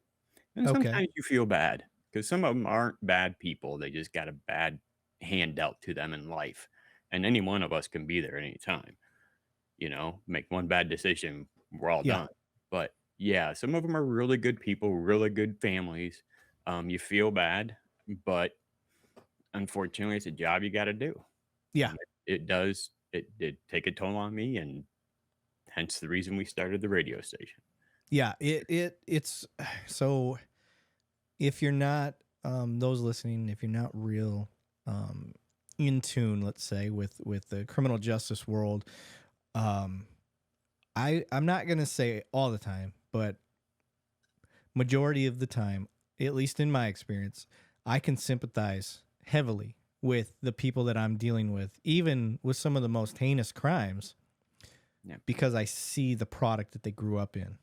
And Okay. sometimes you feel bad because some of them aren't bad people. They just got a bad hand dealt to them in life, and any one of us can be there at any time. Make one bad decision, we're all Yeah. done. But yeah, some of them are really good people, really good families. You feel bad, but unfortunately, it's a job you got to do. Yeah. And it does. It did take a toll on me, and hence the reason we started the radio station. Yeah. It's so if you're not those listening, if you're not real in tune, let's say, with the criminal justice world, um I'm not gonna say all the time, but majority of the time, at least in my experience, I can sympathize heavily with the people that I'm dealing with, even with some of the most heinous crimes, Yeah. because I see the product that they grew up in.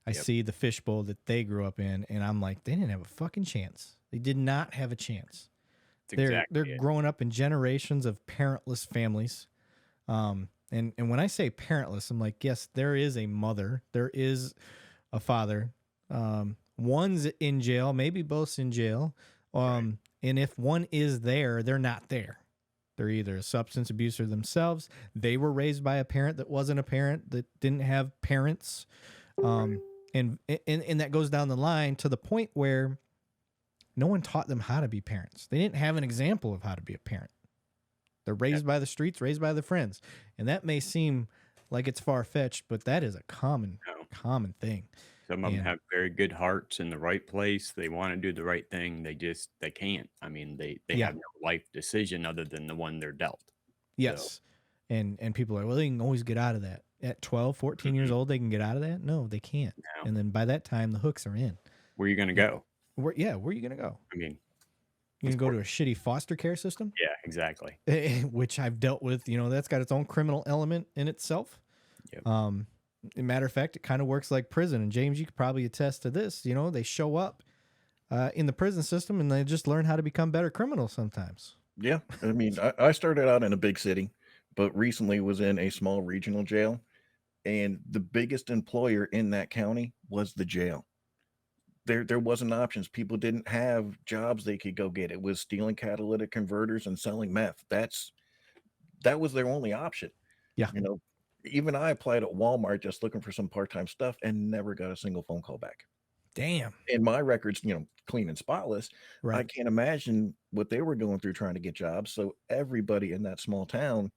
I Yep. see the fishbowl that they grew up in, and I'm like, they didn't have a fucking chance. They did not have a chance. That's They're exactly it. growing up in generations of parentless families. And when I say parentless, I'm like, yes, there is a mother, there is a father. One's in jail, maybe both's in jail. Right. And if one is there, they're not there. They're either a substance abuser themselves. They were raised by a parent that wasn't a parent, that didn't have parents. And that goes down the line to the point where no one taught them how to be parents. They didn't have an example of how to be a parent. They're raised by the streets, raised by their friends. And that may seem like it's far-fetched, but that is a common thing. Some of them And have very good hearts in the right place. They want to do the right thing. They can't. I mean, they Yeah. have no life decision other than the one they're dealt. So, yes. And people are, well, they can always get out of that. At 12, 14 years old, they can get out of that? No, they can't. now, And then by that time, the hooks are in. where are you going to go? Where are you going to go? I mean, You of can go to a shitty foster care system, yeah, exactly. which I've dealt with. That's got its own criminal element in itself. Yep. As a matter of fact, it kind of works like prison. And James, you could probably attest to this. They show up in the prison system and they just learn how to become better criminals sometimes. Yeah. I mean, I started out in a big city, but recently was in a small regional jail. And the biggest employer in that county was the jail. There wasn't options. People didn't have jobs they could go get. It was stealing catalytic converters and selling meth. That was their only option. Yeah. Even I applied at Walmart just looking for some part-time stuff and never got a single phone call back. Damn. And my record's, clean and spotless. I Right. can't imagine what they were going through trying to get jobs. So everybody in that small town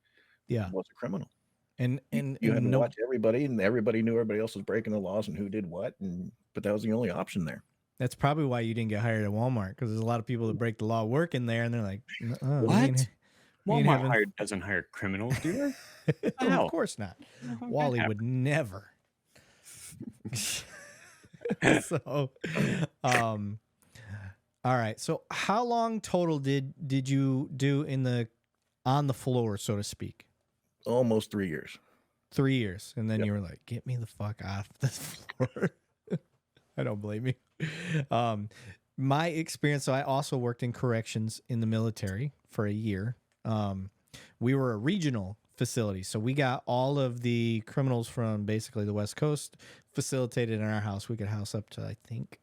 Yeah. was a criminal. And You had to no, watch everybody, and everybody knew everybody else was breaking the laws and who did what. But that was the only option there. that's probably why you didn't get hired at Walmart, because there's a lot of people that break the law working there, and they're like, What? we ain't having- doesn't hire criminals, do they? Oh, hell? of course not. No, that Wally happens. would never. So, all right. So, how long total did you do on the floor, so to speak? Almost 3 years. 3 years, and then Yep. you were like, "Get me the fuck off this floor." I don't blame you. My experience. So, I also worked in corrections in the military for a year. We were a regional facility, so we got all of the criminals from basically the West Coast facilitated in our house. We could house up to, I think,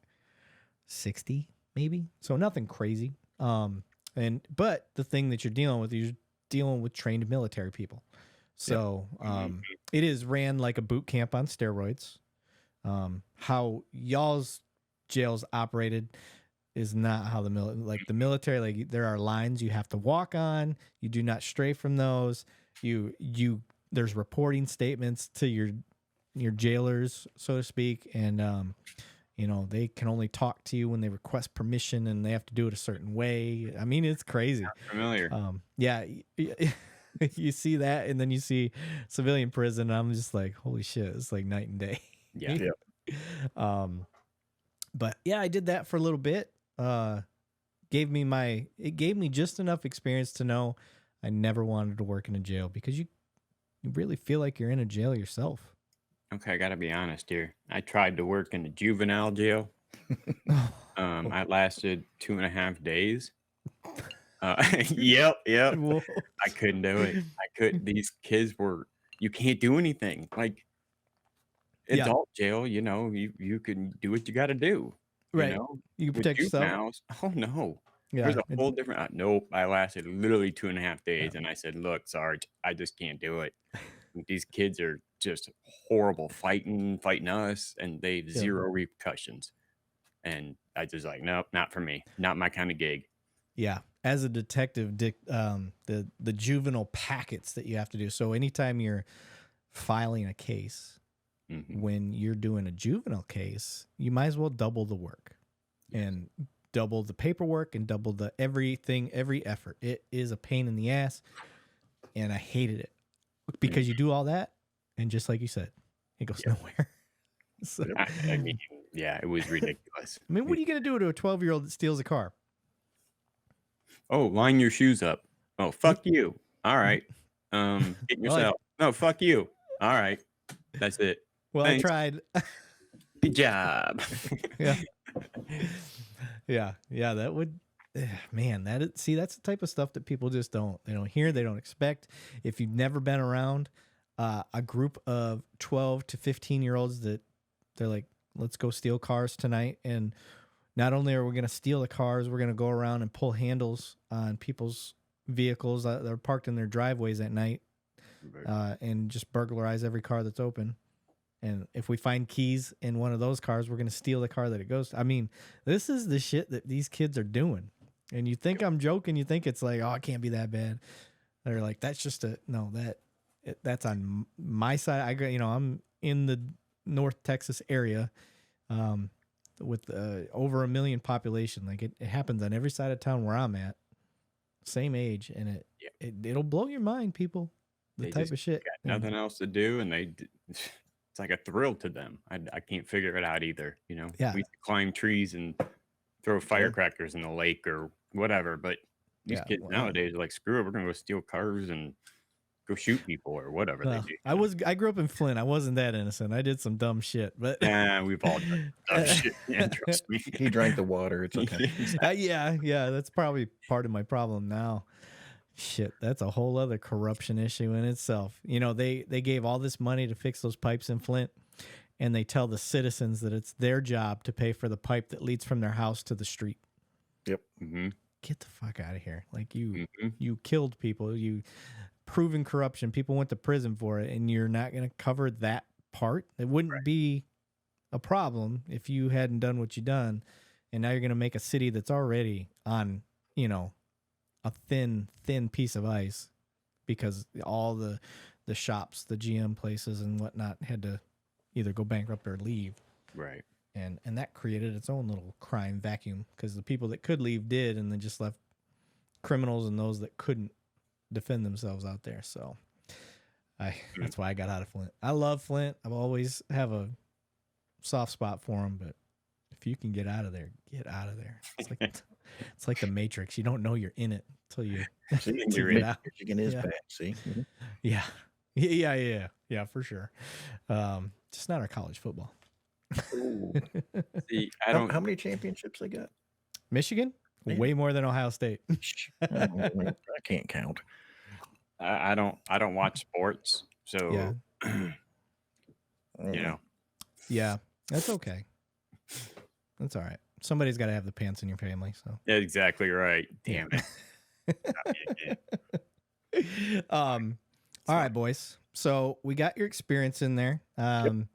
60 maybe, so nothing crazy. But the thing that you're dealing with trained military people, so it is ran like a boot camp on steroids. How y'all's jails operated is not how the military, like, there are lines you have to walk on. You do not stray from those. There's reporting statements to your jailers, so to speak, and they can only talk to you when they request permission, and they have to do it a certain way. I mean, it's crazy. Familiar. Yeah, you see that, and then you see civilian prison, and I'm just like, holy shit, it's like night and day. Yeah. Yeah. But yeah, I did that for a little bit. It gave me just enough experience to know I never wanted to work in a jail, because you really feel like you're in a jail yourself. Okay, I gotta be honest here. I tried to work in the juvenile jail. I lasted 2.5 days. Yep, yep. Whoa. I couldn't do it. These kids were, you can't do anything. Like Yeah, adult jail, you can do what you got to do, right. You can with protect yourself. juveniles. Oh no. There's Yeah, a whole different, nope. I lasted literally 2.5 yeah, days and I said, look, Sarge, I just can't do it. These kids are just horrible fighting us, and they have yeah. zero repercussions. And I just like, nope, not for me. Not my kind of gig. Yeah. As a detective, Dick, the juvenile packets that you have to do. So anytime you're filing a case, Hmm. when you're doing a juvenile case, you might as well double the work and double the paperwork and double the everything, every effort. It is a pain in the ass, and I hated it because you do all that, and just like you said, it goes Yeah. nowhere. So, I mean, yeah, it was ridiculous. I mean, what are you gonna do to a 12-year-old that steals a car? Oh, line your shoes up. Oh, fuck you. All right. Getting Well, yourself. No, fuck you. All right. That's it. I Thanks. tried. Good job. Yeah. Yeah. That would, man. See, that's the type of stuff that people just they don't hear, they don't expect. If you've never been around a group of 12 to 15-year-olds that they're like, let's go steal cars tonight, and not only are we going to steal the cars, we're going to go around and pull handles on people's vehicles that are parked in their driveways at night, and just burglarize every car that's open. And if we find keys in one of those cars, we're going to steal the car that it goes to. I mean, this is the shit that these kids are doing. And you think I'm joking. You think it's like, oh, it can't be that bad. They're like, that's just that's on my side. I'm in the North Texas area, with over 1 million population. Like it happens on every side of town where I'm at. Same age. And it'll blow your mind, people. The They type just of shit. got nothing else to do, and it's like a thrill to them. I can't figure it out either. Yeah. We used to climb trees and throw firecrackers in the lake or whatever, but these kids nowadays are like, screw it, we're gonna go steal cars and go shoot people or whatever they do. I grew up in Flint. I wasn't that innocent. I did some dumb shit, but Yeah, we've all done dumb shit. Yeah, trust me. He drank the water. It's okay. yeah, that's probably part of my problem now. Shit, that's a whole other corruption issue in itself. They gave all this money to fix those pipes in Flint, and they tell the citizens that it's their job to pay for the pipe that leads from their house to the street. Yep. Mm-hmm. Get the fuck out of here. Like you killed people. You proven corruption. People went to prison for it, and you're not going to cover that part. It wouldn't be a problem if you hadn't done what you done. And now you're going to make a city that's already on, a thin piece of ice, because all the shops, the GM places and whatnot had to either go bankrupt or leave. Right. And that created its own little crime vacuum, because the people that could leave did, and then just left criminals and those that couldn't defend themselves out there. So that's why I got out of Flint. I love Flint. I've always have a soft spot for them, but if you can get out of there, get out of there. It's like the Matrix. You don't know you're in it until you get out. Michigan is bad. See? Mm-hmm. Yeah, for sure. Just not our college football. See, how many championships they got? Michigan? Way more than Ohio State. I can't count. I don't watch sports, so Yeah, that's okay. That's all right. Somebody's got to have the pants in your family. So yeah, exactly right. Damn it. All right, boys. So we got your experience in there. I'm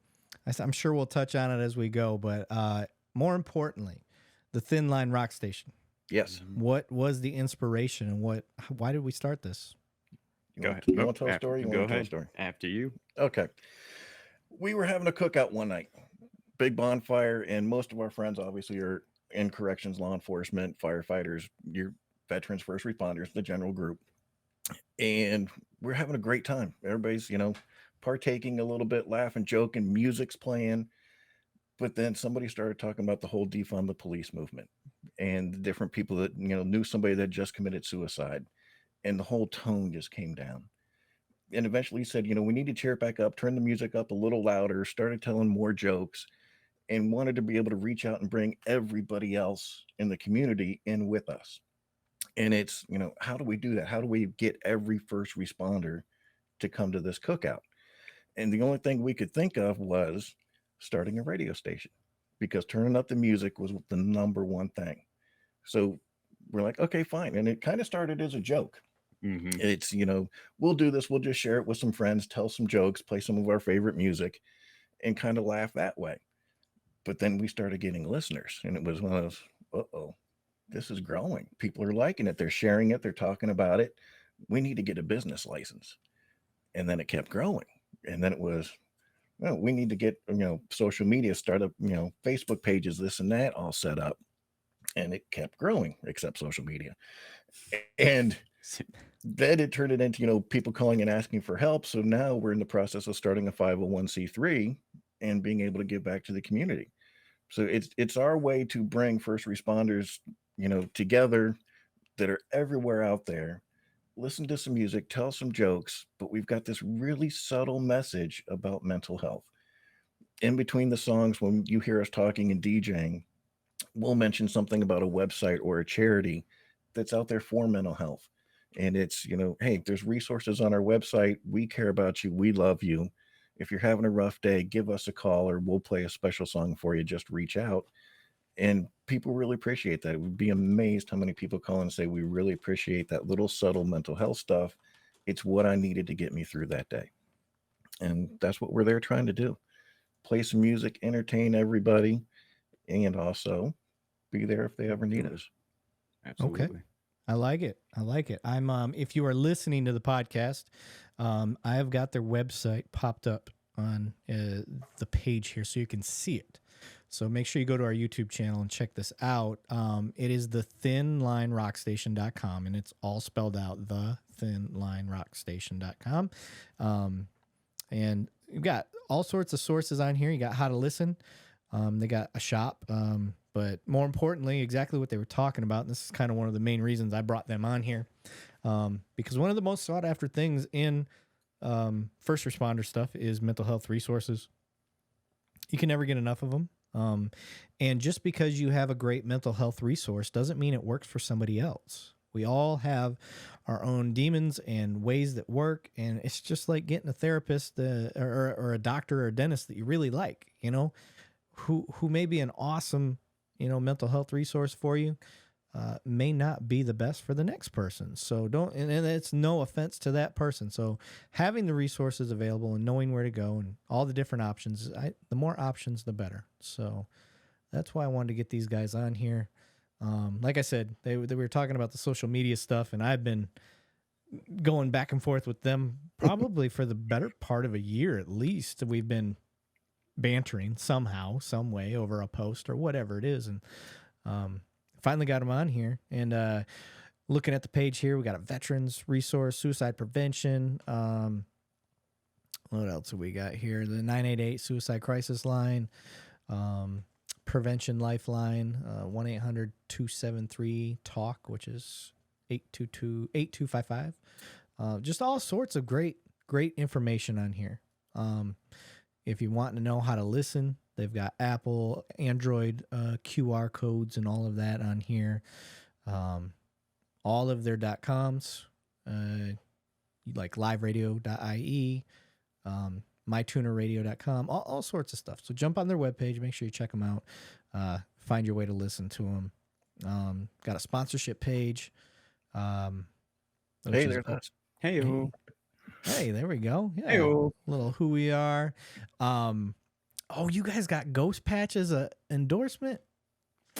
sure we'll touch on it as we go, but more importantly, the Thin Line Rock Station. Yes. What was the inspiration, and why did we start this? Go ahead. You want to tell a story? Go ahead. After you. Okay. We were having a cookout one night, big bonfire, and most of our friends obviously are in corrections, law enforcement, firefighters, your veterans, first responders, the general group. And we're having a great time. Everybody's, partaking a little bit, laughing, joking, music's playing. But then somebody started talking about the whole defund the police movement and the different people that, knew somebody that just committed suicide. And the whole tone just came down. And eventually he said, we need to cheer it back up, turn the music up a little louder, started telling more jokes, and wanted to be able to reach out and bring everybody else in the community in with us. And it's, how do we do that? How do we get every first responder to come to this cookout? And the only thing we could think of was starting a radio station, because turning up the music was the number one thing. So we're like, okay, fine. And it kind of started as a joke. Mm-hmm. It's, we'll do this. We'll just share it with some friends, tell some jokes, play some of our favorite music, and kind of laugh that way. But then we started getting listeners, and it was one of those, uh-oh, this is growing. People are liking it. They're sharing it. They're talking about it. We need to get a business license. And then it kept growing. And then it was, well, we need to get, social media, start up, Facebook pages, this and that all set up. And it kept growing, except social media. And then it turned it into, people calling and asking for help. So now we're in the process of starting a 501c3 and being able to give back to the community. So it's our way to bring first responders, together, that are everywhere out there, listen to some music, tell some jokes, but we've got this really subtle message about mental health. In between the songs, when you hear us talking and DJing, we'll mention something about a website or a charity that's out there for mental health. And it's, hey, there's resources on our website. We care about you. We love you. If you're having a rough day, give us a call, or we'll play a special song for you. Just reach out. And people really appreciate that. It would be amazed how many people call and say, we really appreciate that little subtle mental health stuff. It's what I needed to get me through that day. And that's what we're there trying to do. Play some music, entertain everybody, and also be there if they ever need us. Absolutely. Okay. I like it. I like it. I'm if you are listening to the podcast, I have got their website popped up on the page here so you can see it. So make sure you go to our YouTube channel and check this out. It is thethinlinerockstation.com, and it's all spelled out, thethinlinerockstation.com. And you've got all sorts of sources on here. You got how to listen. They got a shop. But more importantly, exactly what they were talking about, and this is kind of one of the main reasons I brought them on here, because one of the most sought after things in first responder stuff is mental health resources. You can never get enough of them. And just because you have a great mental health resource doesn't mean it works for somebody else. We all have our own demons and ways that work, and it's just like getting a therapist or a doctor or a dentist that you really like, who may be an awesome mental health resource for you, may not be the best for the next person. So and it's no offense to that person. So having the resources available and knowing where to go and all the different options, the more options, the better. So that's why I wanted to get these guys on here. Like I said, they were talking about the social media stuff, and I've been going back and forth with them probably for the better part of a year at least. We've been bantering somehow, some way over a post or whatever it is. And finally got them on here. And looking at the page here, we got a veterans resource, suicide prevention. What else have we got here? The 988 suicide crisis line, prevention lifeline, 1-800-273-TALK, which is 822-8255. Just all sorts of great information on here. If you want to know how to listen, they've got Apple, Android QR codes and all of that on here. All of their .coms, like liveradio.ie, mytunerradio.com, all sorts of stuff. So jump on their webpage, make sure you check them out, find your way to listen to them. Got a sponsorship page. Hey, there's us. Hey-o. Hey, there we go. Yeah, Hey-o. little who we are. Oh, you guys got Ghost Patch as a endorsement?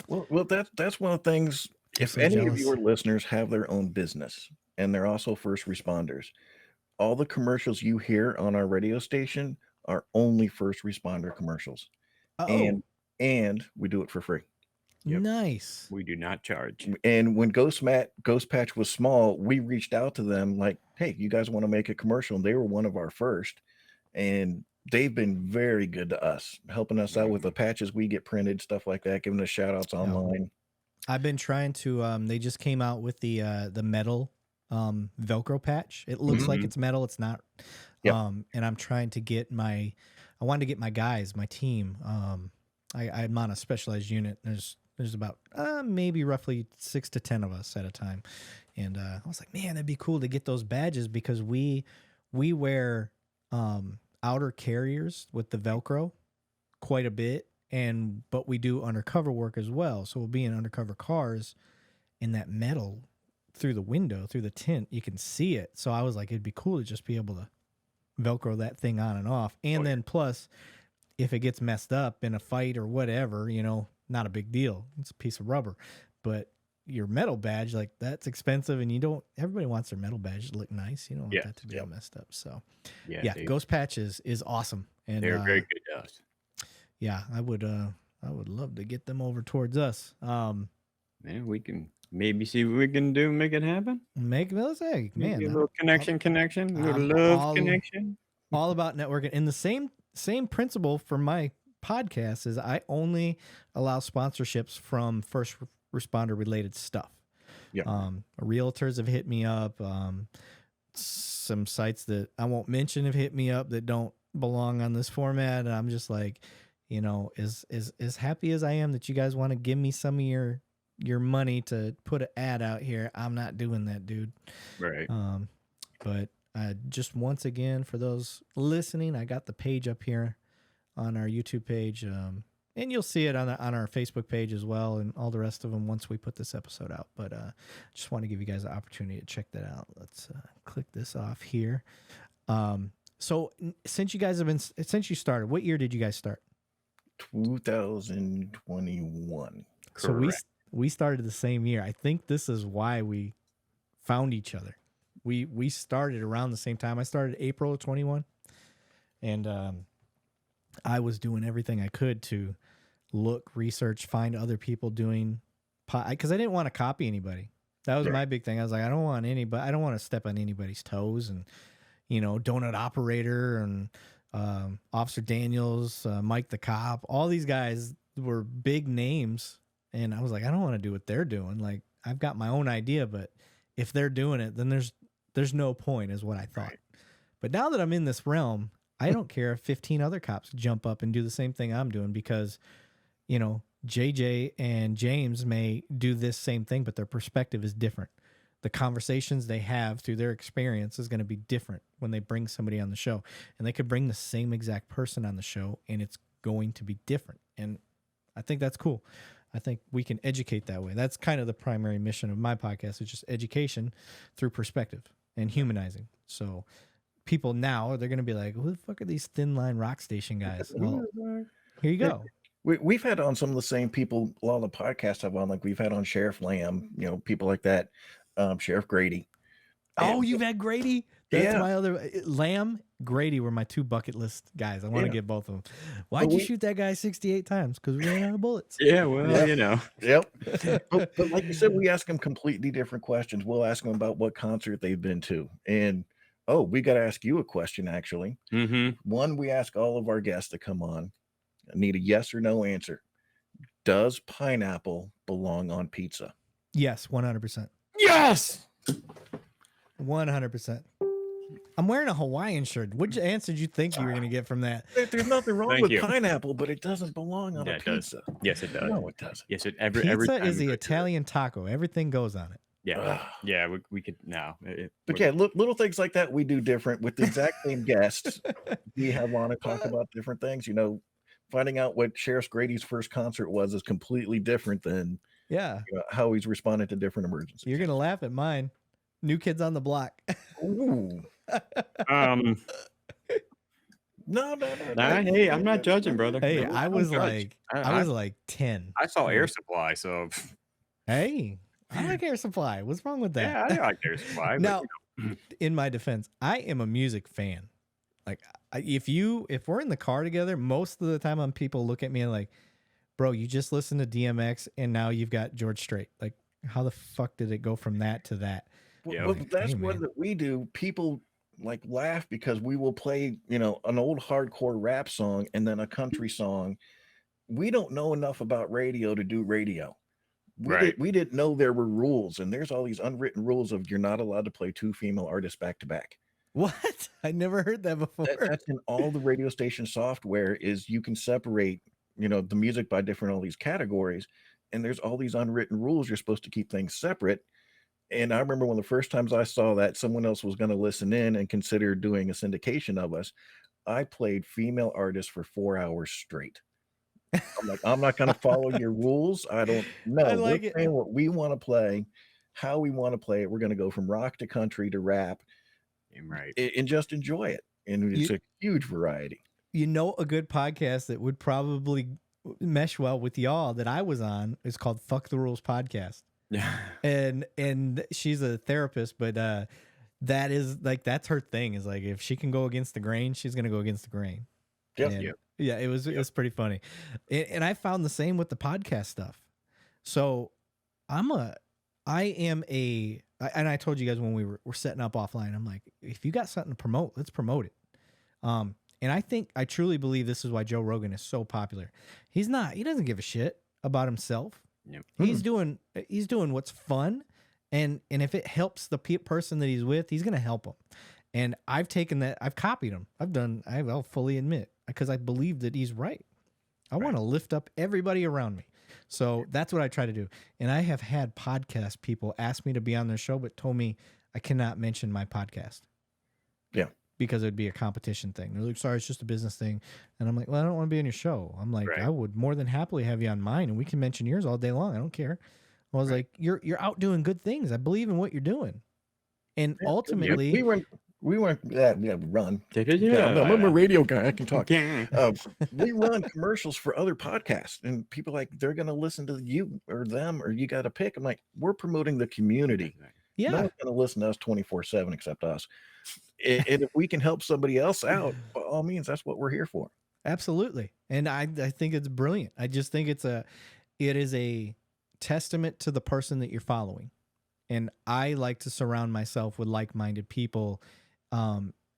Well, that's one of the things. If so any jealous. of your listeners have their own business and they're also first responders, all the commercials you hear on our radio station are only first responder commercials. Oh, And we do it for free. Yep. nice. We do not charge. And when Ghost Patch was small, we reached out to them like, hey, you guys want to make a commercial? And they were one of our first. And they've been very good to us, helping us out with the patches we get printed, stuff like that, giving us shout outs online. I've been trying to, they just came out with the metal Velcro patch. It looks like it's metal. It's not. Yep. And I'm trying to get I wanted to get my guys, my team. I'm on a specialized unit. There's There's about maybe roughly 6 to 10 of us at a time. And I was like, man, that'd be cool to get those badges because we wear outer carriers with the Velcro quite a bit, but we do undercover work as well. So we'll be in undercover cars, and that metal through the window, through the tint, you can see it. So I was like, it'd be cool to just be able to Velcro that thing on and off. And then plus, if it gets messed up in a fight or whatever, not a big deal. It's a piece of rubber. But your metal badge, like, that's expensive, and everybody wants their metal badge to look nice. You don't want that to be all messed up. So yeah, Ghost Patch is awesome. And they're very good to us. Yeah, I would love to get them over towards us. Man, we can maybe see what we can do, make it happen. Make those egg, man. Maybe a little connection, a little love connection. All about networking. And the same principle for my podcast is I only allow sponsorships from first responder related stuff. Yeah. Realtors have hit me up. Some sites that I won't mention have hit me up that don't belong on this format. And I'm just like, as happy as I am that you guys want to give me some of your money to put an ad out here, I'm not doing that, dude. Right. But just once again, for those listening, I got the page up here on our YouTube page, and you'll see it on our Facebook page as well, and all the rest of them once we put this episode out. But just want to give you guys the opportunity to check that out. Let's click this off here. So since you started, what year did you guys start? 2021. So we started the same year. I think this is why we found each other. We started around the same time. I started April of 21, and I was doing everything I could to look, research, find other people doing because I didn't want to copy anybody. That was my big thing. I was like, I don't want to step on anybody's toes, and Donut Operator and Officer Daniels, Mike the Cop, all these guys were big names, and I was like, I don't want to do what they're doing. Like, I've got my own idea, but if they're doing it, then there's no point, is what I thought. Right. But now that I'm in this realm, I don't care if 15 other cops jump up and do the same thing I'm doing, because JJ and James may do this same thing, but their perspective is different. The conversations they have through their experience is going to be different when they bring somebody on the show, and they could bring the same exact person on the show, and it's going to be different. And I think that's cool. I think we can educate that way. That's kind of the primary mission of my podcast, is just education through perspective and humanizing. So people now, they're going to be like, who the fuck are these thin line rock station guys? Well, here you go. We've had on some of the same people a lot of the podcasts I've on, like we've had on Sheriff Lamb, people like that. Sheriff Grady. Oh, you've had Grady? That's my other Lamb, Grady were my two bucket list guys. I want to get both of them. Why'd you shoot that guy 68 times? Because we ran out of bullets. Yeah, well, Yep. but like you said, we ask them completely different questions. We'll ask them about what concert they've been to. And we got to ask you a question, actually. Mm-hmm. One, we ask all of our guests to come on. I need a yes or no answer. Does pineapple belong on pizza? Yes, 100%. Yes! 100%. I'm wearing a Hawaiian shirt. Which answer did you think you were going to get from that? There's nothing wrong with pineapple, but it doesn't belong on a pizza. Yes, it does. No, it doesn't. Yes, pizza is the Italian taco. Everything goes on it. Yeah, we could now. But little things like that we do different with the exact same guests. We have on to talk about different things. Finding out what Sheriff Grady's first concert was is completely different than how he's responded to different emergencies. You're gonna laugh at mine. New Kids on the Block. Ooh. No. Hey, I'm not judging, brother. Hey, I was like 10. I saw Air Supply, so hey, I like Air Supply. What's wrong with that? Yeah, I like Air Supply. Now, in my defense, I am a music fan. Like, if we're in the car together, most of the time people look at me and like, bro, you just listened to DMX and now you've got George Strait. Like, how the fuck did it go from that to that? Well, that's what we do. People like laugh because we will play, an old hardcore rap song and then a country song. We don't know enough about radio to do radio. We didn't know there were rules, and there's all these unwritten rules of you're not allowed to play two female artists back to back. What? I never heard that before. That's in all the radio station software. Is you can separate, the music by different all these categories. and there's all these unwritten rules. You're supposed to keep things separate. And I remember one of the first times I saw that someone else was going to listen in and consider doing a syndication of us. I played female artists for 4 hours straight. I'm like, I'm not going to follow your rules. I don't I know. We're like it. playing what we want to play, how we want to play it. We're going to go from rock to country to rap Right. and just enjoy it. And it's a huge variety. You know, a good podcast that would probably mesh well with y'all that I was on is called Fuck the Rules Podcast. Yeah. And she's a therapist, but that is like, that's her thing, is like, if she can go against the grain, she's gonna go against the grain. Yep. And, Yep. yeah, it was pretty funny. And I found the same with the podcast stuff. So and I told you guys when we're setting up offline, I'm like, if you got something to promote, let's promote it. And I truly believe this is why Joe Rogan is so popular. He doesn't give a shit about himself. Yep. He's doing what's fun, and if it helps the person that he's with, he's gonna help him. And I've taken that, I've copied him. I'll fully admit, because I believe that he's right. I want to lift up everybody around me. So that's what I try to do. And I have had podcast people ask me to be on their show, but told me I cannot mention my podcast. Yeah. Because it'd be a competition thing. They're like, sorry, it's just a business thing. And I'm like, well, I don't want to be on your show. I'm like, Right. I would more than happily have you on mine, and we can mention yours all day long. I don't care. I was like, you're out doing good things. I believe in what you're doing. And ultimately, we run. We run. I'm a Yeah. radio guy. I can talk. Yeah. We run commercials for other podcasts, and people like they're going to listen to you or them, or you got to pick. I'm like, we're promoting the community. yeah. No one's going to listen to us 24/7 except us. And if we can help somebody else out, by all means, that's what we're here for. Absolutely. And I think it's brilliant. I just think it is a testament to the person that you're following. And I like to surround myself with like-minded people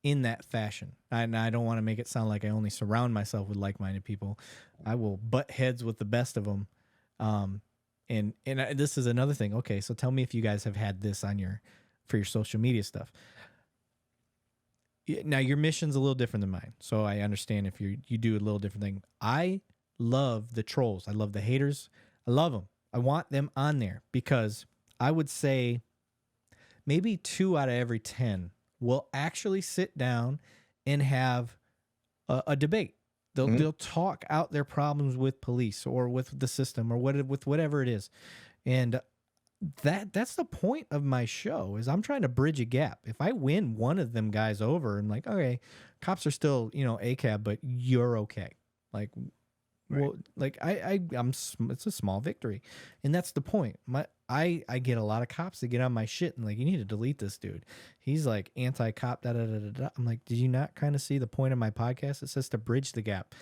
in that fashion. And I don't want to make it sound like I only surround myself with like-minded people. I will butt heads with the best of them. This is another thing. Okay, so tell me if you guys have had this for your social media stuff. Now, your mission's a little different than mine, so I understand if you do a little different thing. I love the trolls. I love the haters. I love them. I want them on there because I would say maybe 2 out of every 10 will actually sit down and have a debate. They'll talk out their problems with police or with the system or with whatever it is, and that's the point of my show. Is I'm trying to bridge a gap. If I win one of them guys over, I'm like, okay, cops are still ACAB, but you're okay. Like, well, like it's a small victory, and that's the point. I get a lot of cops that get on my shit and like, you need to delete this dude. He's like anti-cop. Da da da da da. I'm like, did you not kind of see the point of my podcast? It says to bridge the gap,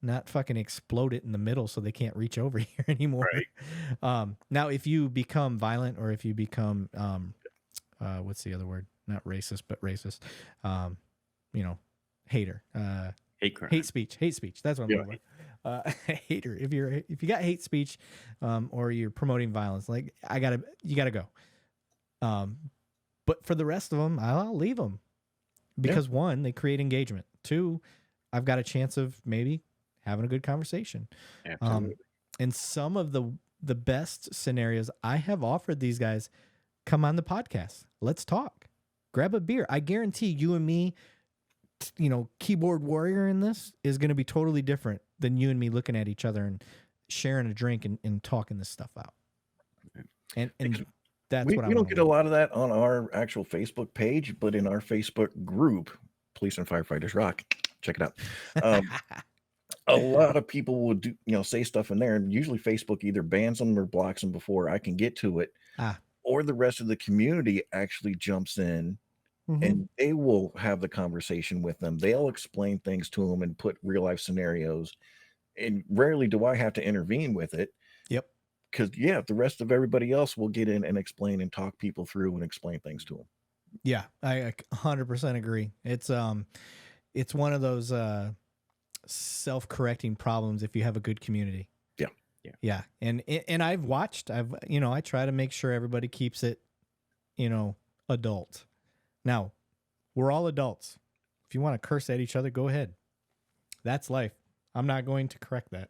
not fucking explode it in the middle so they can't reach over here anymore. Right. Now, if you become violent or if you become, what's the other word? Not racist, but racist. Hater. Hate crime. Hate speech. That's what I'm looking for. Hater. If you got hate speech, or you're promoting violence, like you gotta go. But for the rest of them, I'll leave them because 1, they create engagement. 2, I've got a chance of maybe having a good conversation. Absolutely. And some of the best scenarios I have offered these guys, come on the podcast. Let's talk. Grab a beer. I guarantee you and me, keyboard warrior in this is going to be totally different than you and me looking at each other and sharing a drink and talking this stuff out. And that's what we don't get a lot of that on our actual Facebook page, but in our Facebook group, Police and Firefighters Rock, check it out. A lot of people will do, say stuff in there, and usually Facebook either bans them or blocks them before I can get to it, or the rest of the community actually jumps in. And they will have the conversation with them. They'll explain things to them and put real life scenarios. And rarely do I have to intervene with it. Yep. Because the rest of everybody else will get in and explain and talk people through and explain things to them. Yeah, I 100% agree. It's one of those self-correcting problems if you have a good community. Yeah. And I've watched. I try to make sure everybody keeps it, adult. Now, we're all adults. If you want to curse at each other, go ahead. That's life. I'm not going to correct that.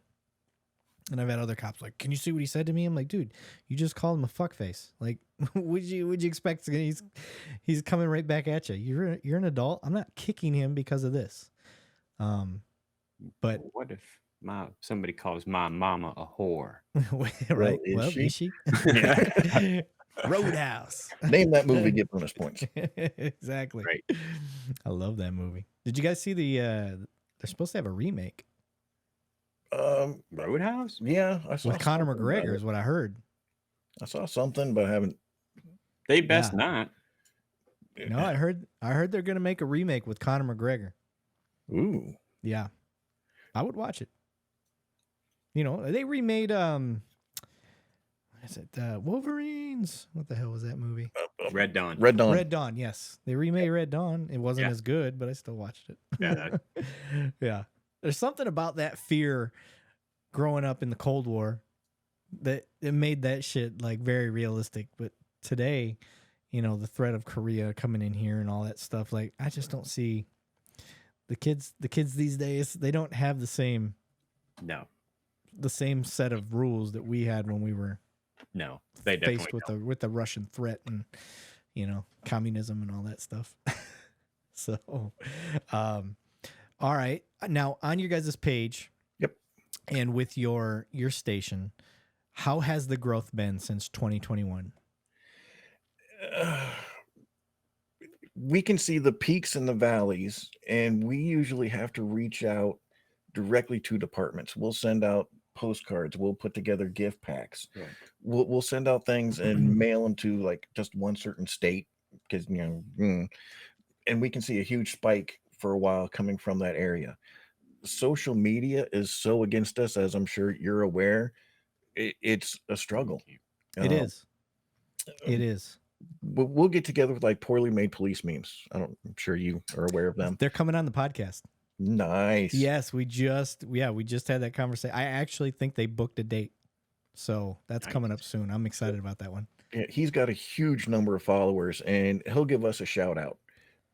And I've had other cops like, "Can you see what he said to me?" I'm like, "Dude, you just called him a fuckface. Like, would you expect? He's coming right back at you. You're an adult. I'm not kicking him because of this." But What if somebody calls my mama a whore? right? is Well, she? is she? Yeah. Roadhouse. Name that movie, get bonus points. Exactly. Right. I love that movie. Did you guys see they're supposed to have a remake Roadhouse? Yeah, I saw with Conor something about McGregor it. is what I heard. I saw something, but I haven't. They best Yeah. not. No, I heard they're gonna make a remake with Conor McGregor. Ooh, Yeah. I would watch it. You know, they remade what is it? Wolverines. What the hell was that movie? Red Dawn. Red Dawn. Red Dawn, yes. They remade Red Dawn. It wasn't Yeah. as good, but I still watched it. Yeah. Yeah. There's something about that fear growing up in the Cold War that it made that shit like very realistic. But today, you know, the threat of Korea coming in here and all that stuff, like I just don't see the kids these days, they don't have the same set of rules that we had when we were No, they definitely faced with don't. the Russian threat and, you know, communism and all that stuff. So, all right. Now on your guys' page, Yep. and with your station, how has the growth been since 2021? We can see the peaks and the valleys, and we usually have to reach out directly to departments. We'll send out postcards. We'll put together gift packs. Right. We'll send out things and mail them to like just one certain state because and we can see a huge spike for a while coming from that area. Social media is so against us, as I'm sure you're aware. It's a struggle. It is. It is. We'll get together with like poorly made police memes. I'm sure you are aware of them. They're coming on the podcast. Nice. Yes, we just had that conversation. I actually think they booked a date. So that's coming up soon. I'm excited about that one. Yeah, he's got a huge number of followers and he'll give us a shout out.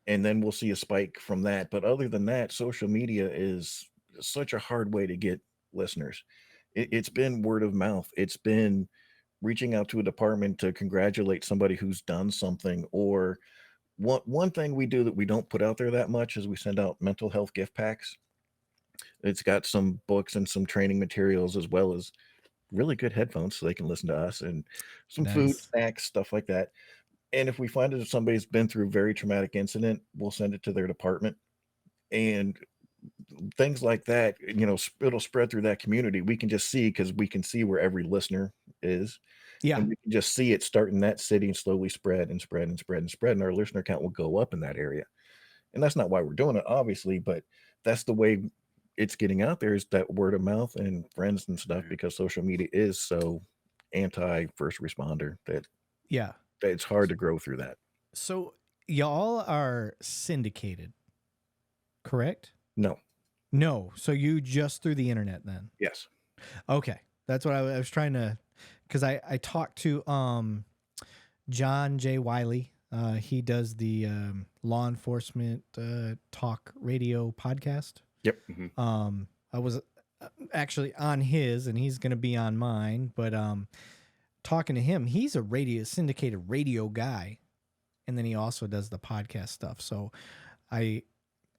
And then we'll see a spike from that. But other than that, social media is such a hard way to get listeners. It's been word of mouth. It's been reaching out to a department to congratulate somebody who's done something. Or one thing we do that we don't put out there that much is we send out mental health gift packs. It's got some books and some training materials as well as really good headphones so they can listen to us and some food, Nice. snacks, stuff like that. And if we find that somebody's been through a very traumatic incident, we'll send it to their department. And things like that, it'll spread through that community. We can just see because we can see where every listener is. Yeah. And we can just see it start in that city and slowly spread and spread and spread and spread. And our listener count will go up in that area. And that's not why we're doing it, obviously, but that's the way it's getting out there, is that word of mouth and friends and stuff, because social media is so anti first responder that it's hard to grow through that. So y'all are syndicated, correct? No. So you just through the internet then? Yes. Okay. That's what I was trying to, because I talked to John J. Wiley. He does the law enforcement talk radio podcast. Yep. Mm-hmm. I was actually on his, and he's going to be on mine. But talking to him, he's a syndicated radio guy, and then he also does the podcast stuff. So I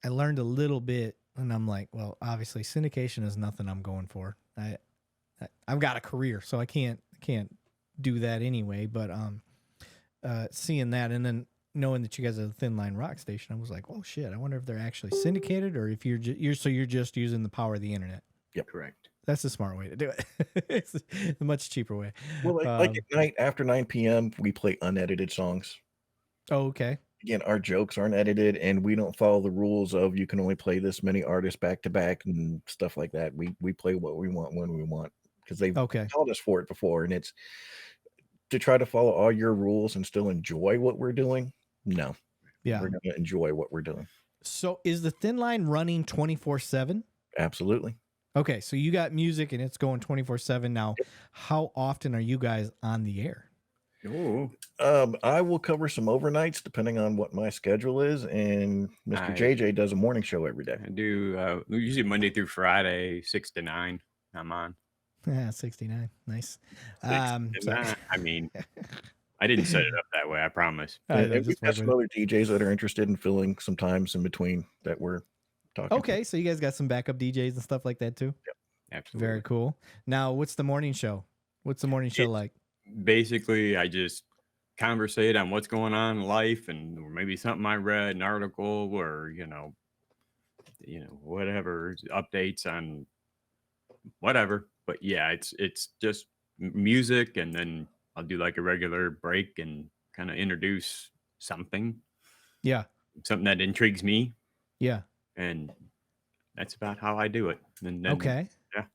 learned a little bit, and I'm like, well, obviously syndication is nothing I'm going for. I've got a career, so I can't do that anyway. But seeing that, and then knowing that you guys are the Thin Line Rock station, I was like, oh shit, I wonder if they're actually syndicated or if you're just using the power of the internet. Yep. Correct. That's the smart way to do it. It's a much cheaper way. Well, like at night after 9 p.m., we play unedited songs. Oh, okay. Again, our jokes aren't edited, and we don't follow the rules of you can only play this many artists back to back and stuff like that. We play what we want when we want, because they've taught us for it before, and it's to try to follow all your rules and still enjoy what we're doing. No. Yeah. We're going to enjoy what we're doing. So is the Thin Line running 24/7? Absolutely. Okay, so you got music and it's going 24/7 now. How often are you guys on the air? Oh, I will cover some overnights depending on what my schedule is, and Mr. JJ does a morning show every day. I do usually Monday through Friday, 6 to 9. I'm on. Yeah, 69. Nice. So, 69. I mean, I didn't set it up that way, I promise. I And know, we've just got work some with it. other DJs that are interested in filling some times in between that we're talking to. Okay, so you guys got some backup DJs and stuff like that too. Absolutely. Very cool. Now, what's the morning show? What's the morning show It's like? basically I just conversate on what's going on in life and or maybe something I read, an article or whatever updates on whatever. But yeah, it's just music, and then I'll do like a regular break and kind of introduce something Yeah, that intrigues me, yeah. and that's about how I do it. And then Okay. yeah.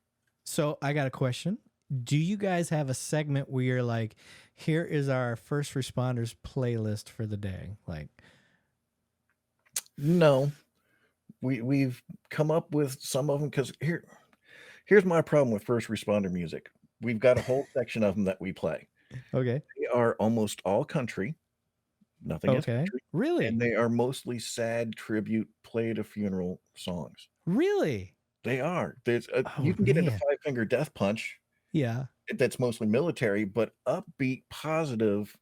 So I got a question. Do you guys have a segment where you're like, here is our first responders playlist for the day? Like, No, we've come up with some of them because here's my problem with first responder music. We've got a whole section of them that we play. okay, They are almost all country, nothing against okay. country, Really? and they are mostly sad tribute, play at a funeral songs. Really? They are. You Oh, can get into man. Five Finger Death Punch. Yeah. That's mostly military, but upbeat, positive.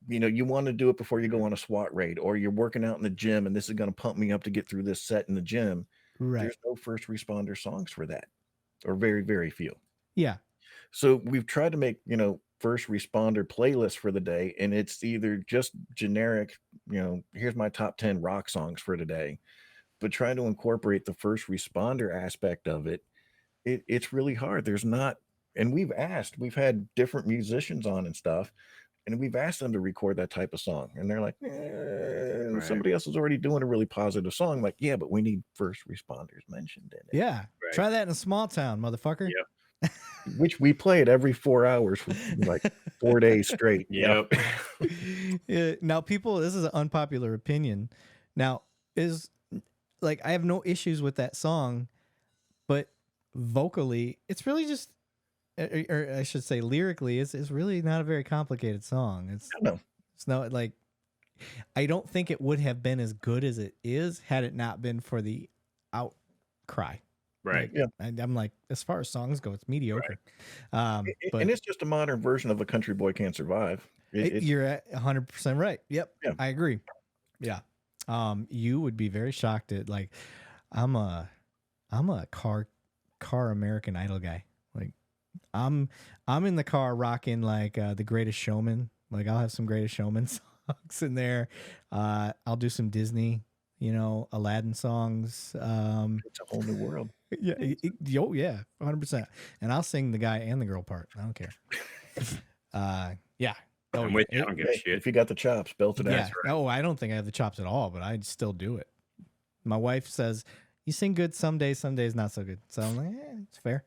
You want to do it before you go on a SWAT raid, or you're working out in the gym, and this is going to pump me up to get through this set in the gym. Right. There's no first responder songs for that, or very, very few. Yeah. So we've tried to make, first responder playlists for the day, and it's either just generic, here's my top 10 rock songs for today, but trying to incorporate the first responder aspect of it's really hard. There's not, and we've had different musicians on and stuff, and we've asked them to record that type of song, and they're like, Right. somebody else is already doing a really positive song. I'm like, yeah, but we need first responders mentioned in it. Yeah. Right. Try that in a small town, motherfucker. Yep. Which we played every 4 hours for like 4 days straight. Yep. Now, people, this is an unpopular opinion. Now, is like, I have no issues with that song, but vocally, it's really just, or I should say lyrically, it's really not a very complicated song. No. It's not like, I don't think it would have been as good as it is had it not been for the outcry. Right. Like, I'm like, as far as songs go, it's mediocre. But And it's just a modern version of A Country Boy Can't Survive. you're at 100% right. Yep. Yeah. I agree. Yeah. You would be very shocked at, like, I'm a car American Idol guy. Like, I'm in the car rocking like the Greatest Showman. Like, I'll have some Greatest Showman songs in there. I'll do some Disney, Aladdin songs. It's a whole new world. Yeah, 100%. And I'll sing the guy and the girl part. I don't care. Yeah. Oh, I'm with you. I don't give a Hey, shit. if you got the chops, belt it yeah. out. Oh, I don't think I have the chops at all, but I'd still do it. My wife says, you sing good some days not so good. So I'm like, it's fair.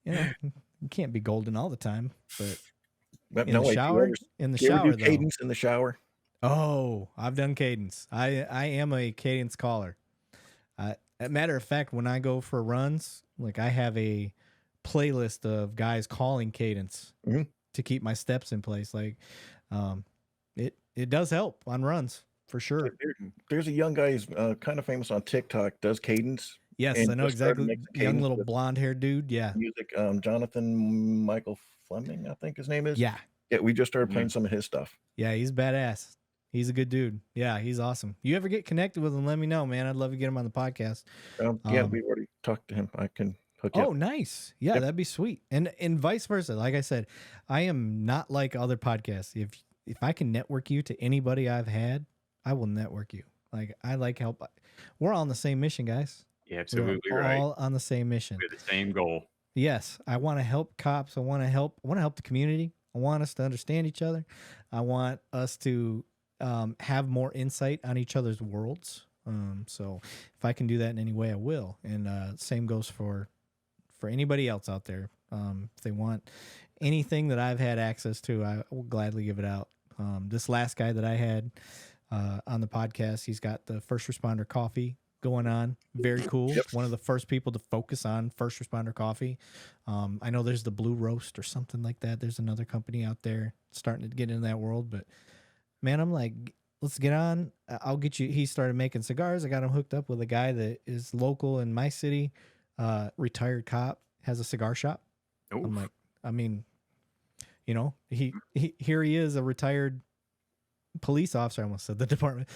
You can't be golden all the time, but in the shower, do you ever do though. cadence in the shower? Oh, I've done cadence. I am a cadence caller. As a matter of fact, when I go for runs, like, I have a playlist of guys calling cadence to keep my steps in place. Like, it does help on runs for sure. There's a young guy who's kind of famous on TikTok, does cadence. Yes, and I know just started exactly. mixing Young cadence little with blonde haired dude. Yeah. music. Jonathan Michael Fleming, I think his name is. Yeah. Yeah, we just started playing some of his stuff. Yeah, he's badass. He's a good dude. Yeah, he's awesome. You ever get connected with him, let me know, man. I'd love to get him on the podcast. Yeah, we've already talked to him. I can hook you Oh, up. nice. Yeah, Yep. that'd be sweet. And vice versa. Like I said, I am not like other podcasts. If I can network you to anybody I've had, I will network you. Like, I like help. We're all on the same mission, guys. Yeah, absolutely We're right. all on the same mission. We have the same goal. Yes, I want to help cops. I want to help the community. I want us to understand each other. I want us to have more insight on each other's worlds. So if I can do that in any way, I will. And same goes for anybody else out there. If they want anything that I've had access to, I will gladly give it out. This last guy that I had on the podcast, he's got the first responder coffee going on. Very cool. Yep. One of the first people to focus on first responder coffee. I know there's the Blue Roast or something like that. There's another company out there starting to get into that world, but man, I'm like, let's get on. I'll get you. He started making cigars. I got him hooked up with a guy that is local in my city, retired cop, has a cigar shop. I'm Oof. like, I mean, he here he is, a retired police officer. I almost said the department.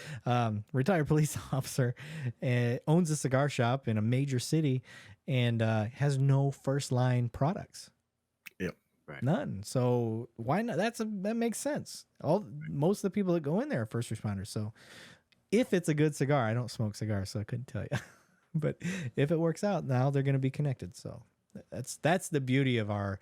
Retired police officer, owns a cigar shop in a major city, and has no first line products. Yep. Right. None. So why not? That makes sense. Most of the people that go in there are first responders. So if it's a good cigar, I don't smoke cigars, so I couldn't tell you. But if it works out, now they're going to be connected. So that's the beauty of our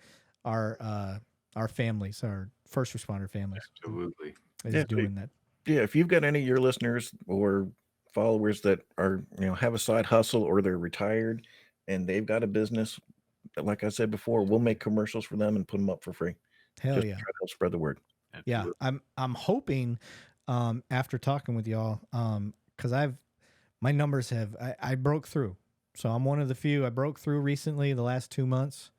families, our first responder families, Absolutely. is Yeah, doing that. Yeah, if you've got any of your listeners or followers that are, have a side hustle or they're retired and they've got a business, like I said before, we'll make commercials for them and put them up for free. Hell Just yeah. to try to help spread the word. Yeah, Absolutely. I'm hoping after talking with y'all, because my numbers I broke through, so I'm one of the few. I broke through recently the last 2 months.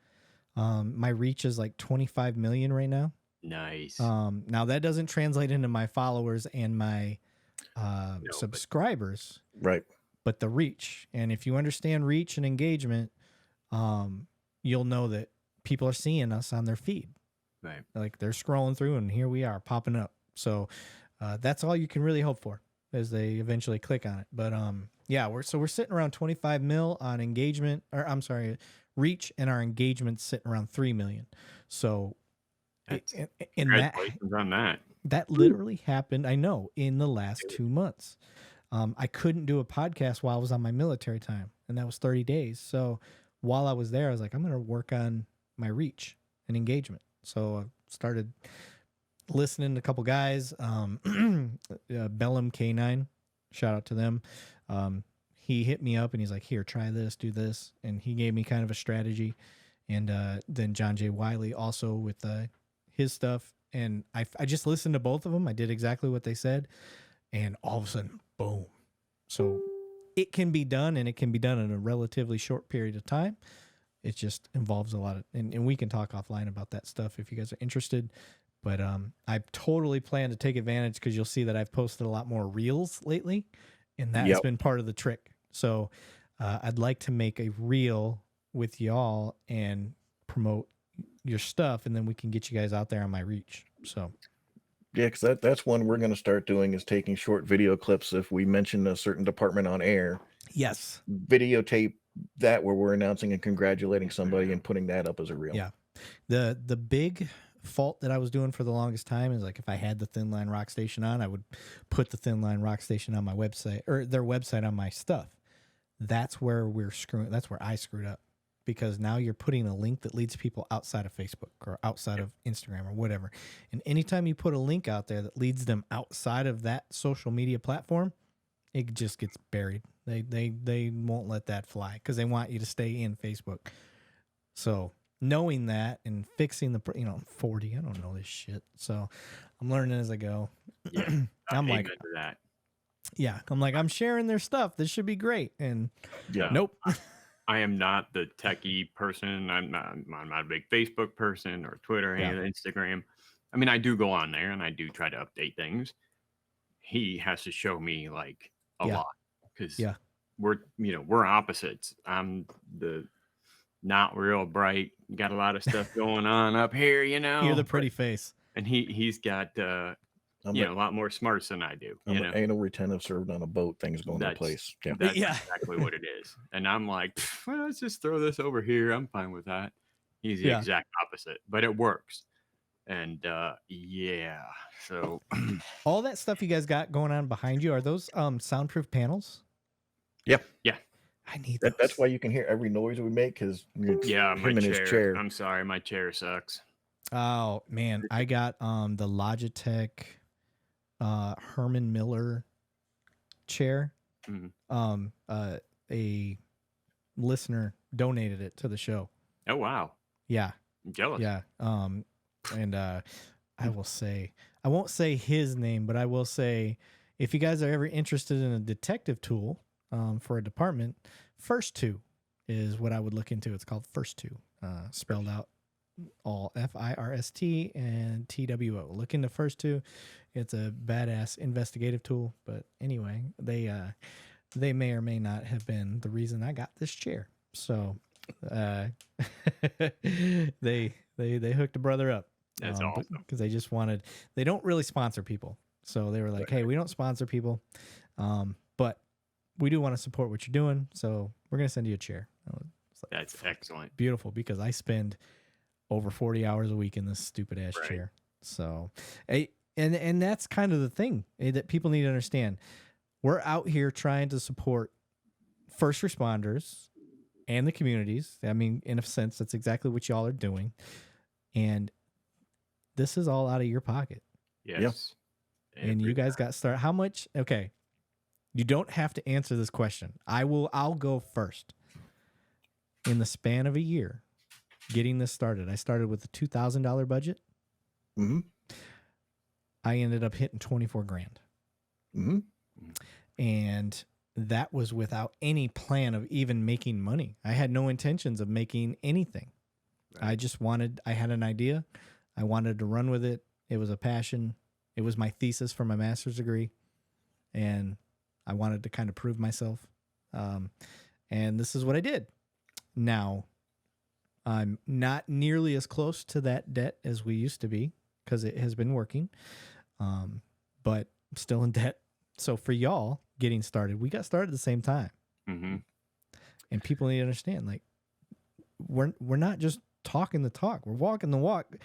My reach is like 25 million right now. Nice. Now that doesn't translate into my followers and my No, but subscribers, Right. but the reach. And if you understand reach and engagement, you'll know that people are seeing us on their feed. right. Like they're scrolling through and here we are popping up. So that's all you can really hope for as they eventually click on it. But yeah, we're sitting around 25 mil on engagement, or I'm sorry, reach, and our engagement's sitting around 3 million. So That's in that congratulations on that. that literally happened, I know, in the last 2 months. I couldn't do a podcast while I was on my military time, and that was 30 days. So while I was there, I was like, I'm going to work on my reach and engagement. So I started listening to a couple guys, Bellum K9, shout out to them. He hit me up and he's like, here, try this, do this. And he gave me kind of a strategy. And then John J. Wiley also with his stuff. And I just listened to both of them. I did exactly what they said. And all of a sudden, boom. So it can be done, and it can be done in a relatively short period of time. It just involves a lot of, and we can talk offline about that stuff if you guys are interested. But I totally plan to take advantage, because you'll see that I've posted a lot more reels lately, and that has Yep. been part of the trick. So I'd like to make a reel with y'all and promote your stuff, and then we can get you guys out there on my reach. So Yeah, because that's one we're going to start doing, is taking short video clips. If we mention a certain department on air, yes, videotape that where we're announcing and congratulating somebody and putting that up as a reel. yeah. The big fault that I was doing for the longest time is, like, if I had the Thin Line Rock Station on, I would put the Thin Line Rock Station on my website, or their website on my stuff. That's where that's where I screwed up, because now you're putting a link that leads people outside of Facebook or outside of Instagram or whatever. And anytime you put a link out there that leads them outside of that social media platform, it just gets buried. They won't let that fly, because they want you to stay in Facebook. So knowing that and fixing the, I'm 40, I don't know this shit. So I'm learning as I go. Yeah. I'm like, Amen to that. yeah, I'm sharing their stuff. This should be great. And Yeah. nope. I am not the techie person. I'm not a big Facebook person or Twitter or any of Instagram. I mean, I do go on there and I do try to update things. He has to show me like a lot, because we're opposites. I'm the not real bright, got a lot of stuff going on up here, You're the pretty face. and he's got a lot more smarts than I do. I'm an anal retentive served on a boat. Things go into place. Yeah. That's exactly what it is. And I'm like, well, let's just throw this over here. I'm fine with that. He's the exact opposite, but it works. And so all that stuff you guys got going on behind you, are those soundproof panels? Yeah. I need those. That's why you can hear every noise we make, because my him and his chair. I'm sorry, my chair sucks. Oh man, I got the Logitech Herman Miller chair. Mhm. A listener donated it to the show. Oh wow. Yeah. I'm jealous. Yeah. And I will say, I won't say his name, but I will say, if you guys are ever interested in a detective tool for a department, First Two is what I would look into. It's called First Two, spelled out all FIRST and TWO. Look into First Two. It's a badass investigative tool. But anyway, they may or may not have been the reason I got this chair. So uh, they hooked a brother up. That's awesome. Because they just wanted. They don't really sponsor people, so they were like, "Hey, we don't sponsor people, but we do want to support what you're doing, so we're gonna send you a chair." That's excellent. Beautiful, because I spend over 40 hours a week in this stupid ass Right. chair. So, and that's kind of the thing that people need to understand. We're out here trying to support first responders and the communities. I mean, in a sense, that's exactly what y'all are doing. And this is all out of your pocket. Yes. And you guys got started. How much? Okay. You don't have to answer this question. I'll go first. In the span of a year, getting this started, I started with a $2,000 budget. Mm-hmm. I ended up hitting 24 grand. Mm-hmm. And that was without any plan of even making money. I had no intentions of making anything. Right. I had an idea. I wanted to run with it. It was a passion. It was my thesis for my master's degree. And I wanted to kind of prove myself. And this is what I did. Now, I'm not nearly as close to that debt as we used to be because it has been working, but I'm still in debt. So for y'all getting started, we got started at the same time. Mm-hmm. And people need to understand, like, we're not just talking the talk. We're walking the walk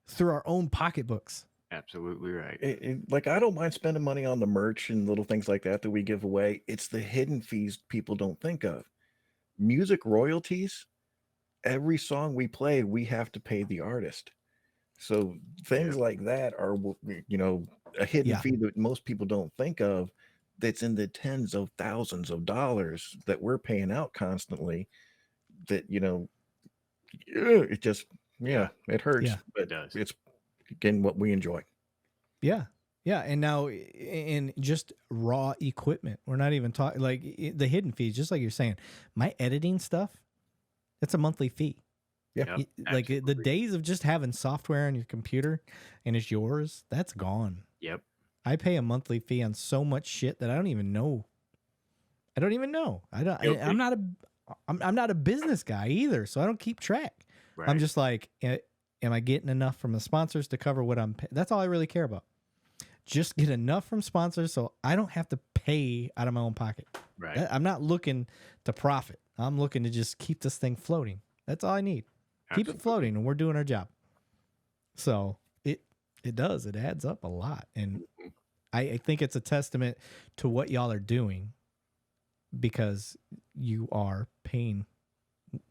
through our own pocketbooks. Absolutely right. Like, I don't mind spending money on the merch and little things like that we give away. It's the hidden fees people don't think of. Music royalties, every song we play, we have to pay the artist. So things like that are, a hidden fee that most people don't think of, that's in the tens of thousands of dollars that we're paying out constantly, that, it just, it hurts, Yeah, but it does. It's, again, what we enjoy. Yeah. Yeah. And now in just raw equipment, we're not even talking like the hidden fees, just like you're saying, my editing stuff, it's a monthly fee. Yeah. Yep, Like the absolutely. days of just having software on your computer and it's yours, that's gone. Yep. I pay a monthly fee on so much shit that I don't even know. I'm not a business guy either, so I don't keep track. Right. I'm just like, am I getting enough from the sponsors to cover what I'm paying? That's all I really care about. Just get enough from sponsors so I don't have to pay out of my own pocket. Right. I'm not looking to profit. I'm looking to just keep this thing floating. That's all I need. Keep it floating, and we're doing our job. So it does. It adds up a lot. And I think it's a testament to what y'all are doing, because you are paying.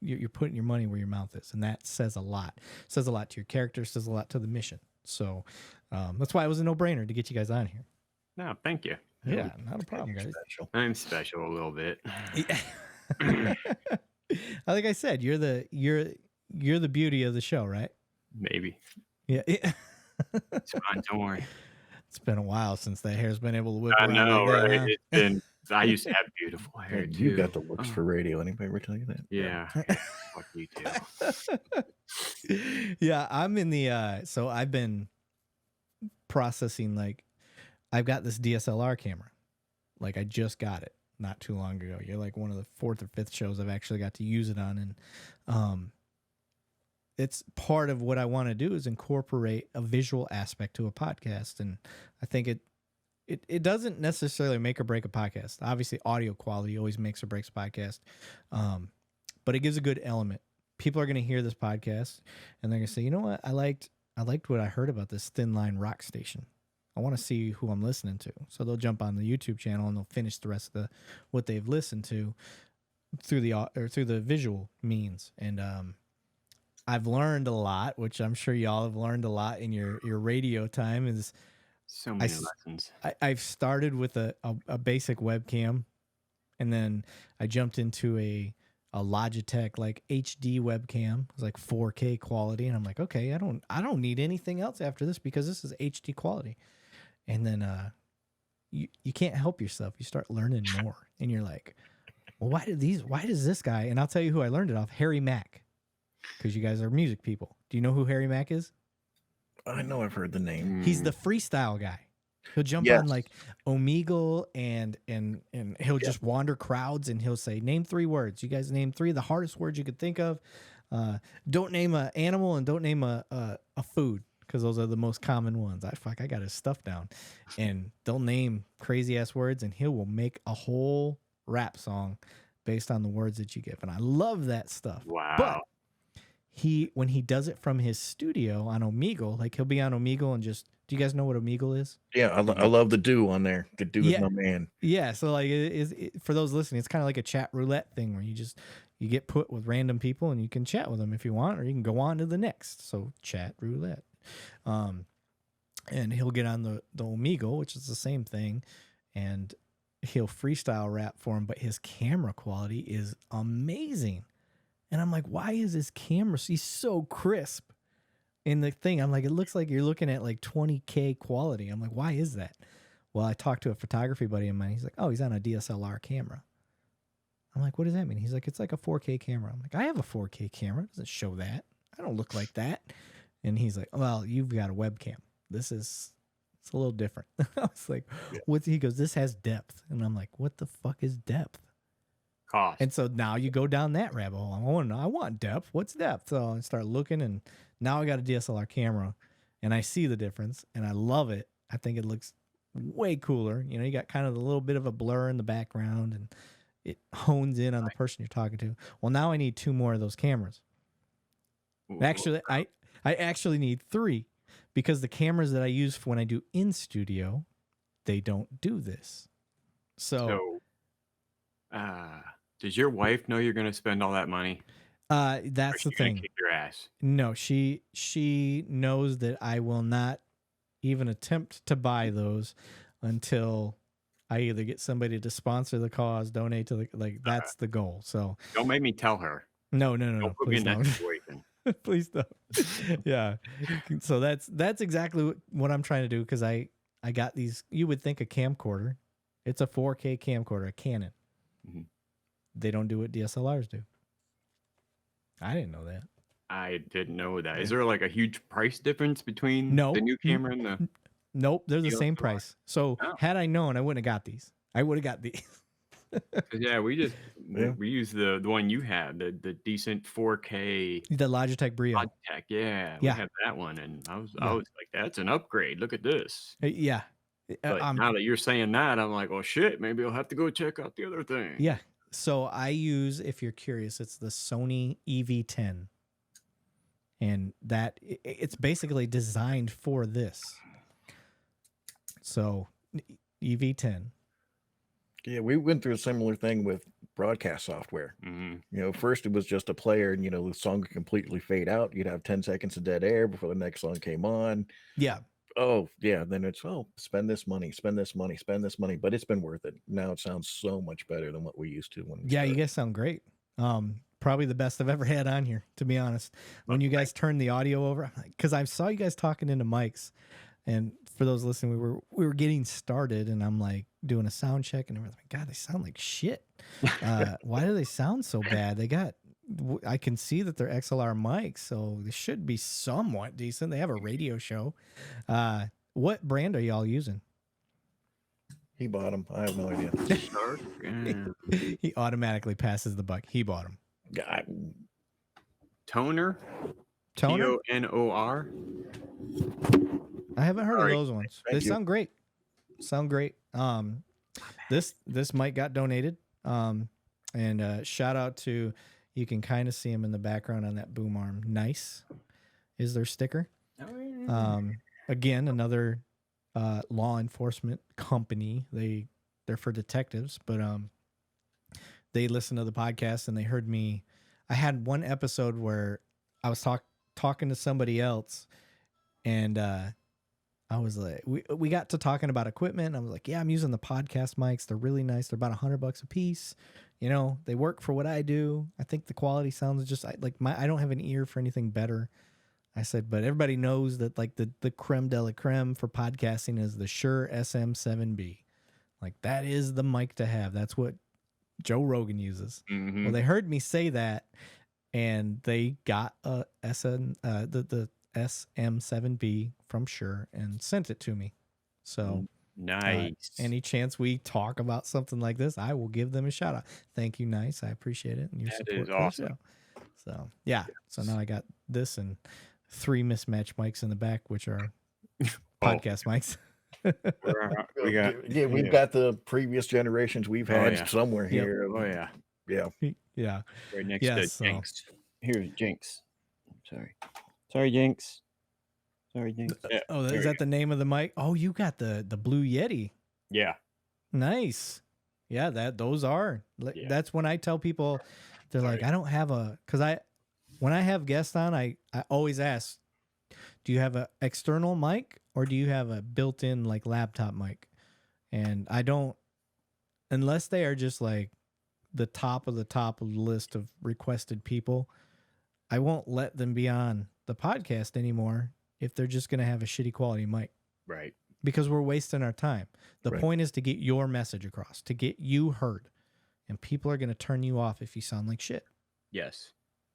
You're putting your money where your mouth is, and that says a lot. It says a lot to your character. Says a lot to the mission. So that's why it was a no-brainer to get you guys on here. No, thank you. Yeah, not a problem, guys. Special. I'm special a little bit. Like I said, you're the beauty of the show, right? Maybe. Yeah. It's fine. Don't worry. It's been a while since that hair's been able to whip I around know, like that, right? huh? It's been. I used to have beautiful hair too. You got the looks for radio. Anybody ever tell you that? Yeah. Fuck you too. Yeah, I'm in the so I've been processing, like, I've got this DSLR camera. Like, I just got it not too long ago. You're like one of the fourth or fifth shows I've actually got to use it on, and it's part of what I want to do is incorporate a visual aspect to a podcast. And I think it doesn't necessarily make or break a podcast. Obviously, audio quality always makes or breaks a podcast, but it gives a good element. People are going to hear this podcast and they're going to say, you know what, I liked what I heard about this Thin Line rock station. I want to see who I'm listening to. So they'll jump on the YouTube channel and they'll finish the rest of what they've listened to through the visual means. And I've learned a lot, which I'm sure y'all have learned a lot in your radio time. Is So many lessons. I've started with a basic webcam, and then I jumped into a Logitech like HD webcam. It was like 4K quality, and I'm like, okay, I don't need anything else after this because this is HD quality. And then you can't help yourself. You start learning more, and you're like, well, why does this guy? And I'll tell you who I learned it off, Harry Mack, because you guys are music people. Do you know who Harry Mack is? I know I've heard the name. He's the freestyle guy. He'll jump Yes. on like Omegle and he'll Yeah. just wander crowds and he'll say, name 3 words. You guys name 3 the hardest words you could think of. Don't name an animal and don't name a food, because those are the most common ones. I got his stuff down, and they'll name crazy ass words, and he will make a whole rap song based on the words that you give, and I love that stuff. Wow. But when he does it from his studio on Omegle, like he'll be on Omegle and just, do you guys know what Omegle is? Yeah, I love the do on there. The do is my man. Yeah, so like for those listening, it's kind of like a chat roulette thing where you get put with random people and you can chat with them if you want, or you can go on to the next. So chat roulette, and he'll get on the Omegle, which is the same thing, and he'll freestyle rap for him, but his camera quality is amazing, and I'm like, why is his camera? He's so crisp in the thing. I'm like, it looks like you're looking at like 20K quality. I'm like, why is that? Well, I talked to a photography buddy of mine. He's like, oh, he's on a DSLR camera. I'm like, what does that mean? He's like, it's like a 4K camera. I'm like, I have a 4K camera. It doesn't show that. I don't look like that. And he's like, well, you've got a webcam. It's a little different. I was like, what? He goes, this has depth. And I'm like, what the fuck is depth? Cost. And so now you go down that rabbit hole. I want depth. What's depth? So I start looking, and now I got a DSLR camera, and I see the difference, and I love it. I think it looks way cooler. You know, you got kind of a little bit of a blur in the background, and it hones in on the person you're talking to. Well, now I need 2 more of those cameras. Actually, I actually need 3, because the cameras that I use for when I do in studio, they don't do this. So does your wife know you're going to spend all that money? that's the thing. Kick your ass. No, she knows that I will not even attempt to buy those until I either get somebody to sponsor the cause, donate to the that's the goal. So don't make me tell her. No. Don't put me in that situation. Please don't. Yeah. So that's exactly what I'm trying to do, because I got these. You would think a camcorder. It's a 4K camcorder, a Canon. Mm-hmm. They don't do what DSLRs do. I didn't know that. I didn't know that. Is there like a huge price difference between the new camera and the? Nope, they're the same price. So had I known, I wouldn't have got these. I would have got these. Yeah, we use the one you had, the decent 4K. The Logitech Brio. Logitech, yeah, we had that one, and I was like, that's an upgrade. Look at this. Yeah. But now that you're saying that, I'm like, well, shit, maybe I'll have to go check out the other thing. Yeah. So I use, if you're curious, it's the Sony EV10. And that it's basically designed for this. So EV10. Yeah, we went through a similar thing with broadcast software. Mm-hmm. You know, first it was just a player, and the song would completely fade out. You'd have 10 seconds of dead air before the next song came on. Yeah. Oh, yeah. Then it's, spend this money. But it's been worth it. Now it sounds so much better than what we used to. You guys sound great. Probably the best I've ever had on here, to be honest. When you guys turned the audio over, because I saw you guys talking into mics, and for those listening, we were getting started, and I'm like doing a sound check, and everything. God, they sound like shit. Why do they sound so bad? I can see that they're XLR mics, so they should be somewhat decent. They have a radio show. What brand are y'all using? He bought them. I have no idea. He automatically passes the buck. He bought them. Toner? Toner? TONOR? I haven't heard of those ones. They sound great. This mic got donated. And shout out to, you can kind of see him in the background on that boom arm. Nice is their sticker. Again, another law enforcement company. They're for detectives, but they listened to the podcast and they heard me. I had one episode where I was talking to somebody else, and I was like, we got to talking about equipment. And I was like, yeah, I'm using the podcast mics. They're really nice. They're about $100 a piece. You know, they work for what I do. I think the quality sounds just like I don't have an ear for anything better. I said, but everybody knows that like the creme de la creme for podcasting is the Shure SM7B. Like that is the mic to have. That's what Joe Rogan uses. Mm-hmm. Well, they heard me say that, and they got the SM7B from Shure and sent it to me. So Nice. Any chance we talk about something like this, I will give them a shout out. Thank you, Nice. I appreciate it and your That support is for awesome. the show. So yeah. So now I got this and 3 mismatched mics in the back, which are podcast mics. We got we've got the previous generations we've had yeah. somewhere Yep. here. Oh yeah. Yeah. Yeah. Right next Yes, to so- Jinx. Here's Jinx. Sorry, Jinx. Sorry, Jinx. Yeah, Oh, there is we that the name of the mic? Oh, you got the Blue Yeti. Yeah. Nice. Yeah, those are. Yeah. That's when I tell people, they're Sorry. like, I don't have when I have guests on, I always ask, do you have an external mic or do you have a built-in like laptop mic? And I don't, unless they are just like the top of the list of requested people, I won't let them be on the podcast anymore if they're just going to have a shitty quality mic. Right. Because we're wasting our time. The Right. point is to get your message across, to get you heard. And people are going to turn you off if you sound like shit. Yes.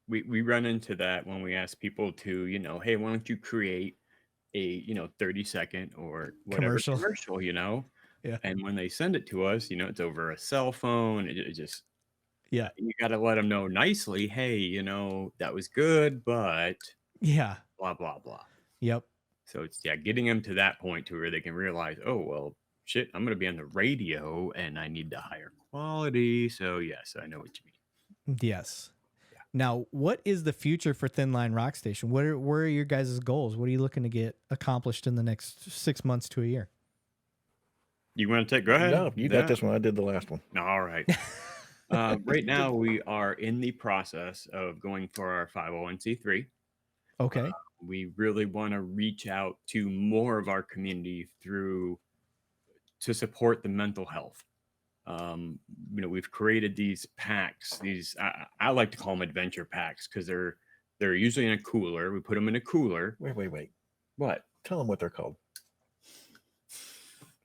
We run into that when we ask people to, hey, why don't you create a, 30-second or whatever Commercial. Yeah. And when they send it to us, it's over a cell phone. It just, Yeah. you got to let them know nicely, hey, that was good, but Yeah. blah, blah, blah. Yep. So it's, getting them to that point to where they can realize, oh, well, shit, I'm going to be on the radio and I need the higher quality. So yes, I know what you mean. Yes. Now, what is the future for Thin Line Rock Station? Where are your guys' goals? What are you looking to get accomplished in the next 6 months to a year? You want to go ahead? No, you got this one. I did the last one. All right. Right now, we are in the process of going for our 501c3. Okay. We really want to reach out to more of our community to support the mental health. We've created these packs. I like to call them adventure packs because they're usually in a cooler. We put them in a cooler. Wait. What? Tell them what they're called.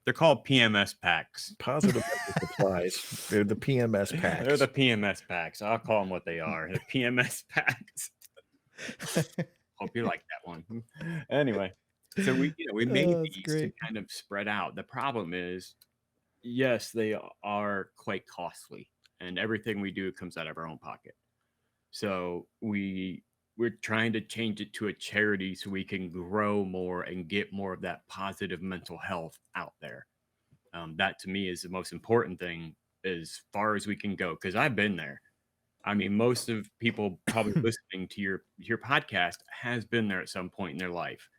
They're called PMS packs. Positive Mental Supplies. They're the PMS packs. They're the PMS packs. I'll call them what they are. The PMS packs. Hope you like that one. Anyway, so we made these to kind of spread out. The problem is, yes, they are quite costly, and everything we do comes out of our own pocket. So we're trying to change it to a charity so we can grow more and get more of that positive mental health out there. That to me is the most important thing as far as we can go, because I've been there. I mean, most of people probably listening to your podcast has been there at some point in their life.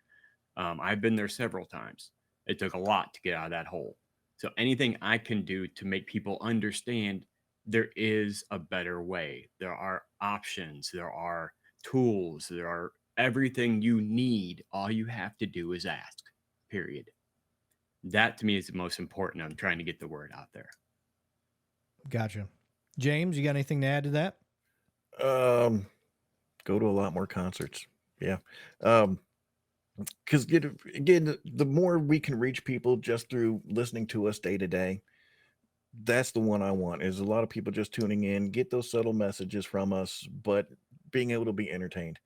I've been there several times. It took a lot to get out of that hole. So anything I can do to make people understand there is a better way. There are options. There are tools. There are everything you need. All you have to do is ask, period. That to me is the most important. I'm trying to get the word out there. Gotcha. James, you got anything to add to that? Go to a lot more concerts. Yeah. Because again, the more we can reach people just through listening to us day to day, that's the one I want. Is a lot of people just tuning in, get those subtle messages from us, but being able to be entertained.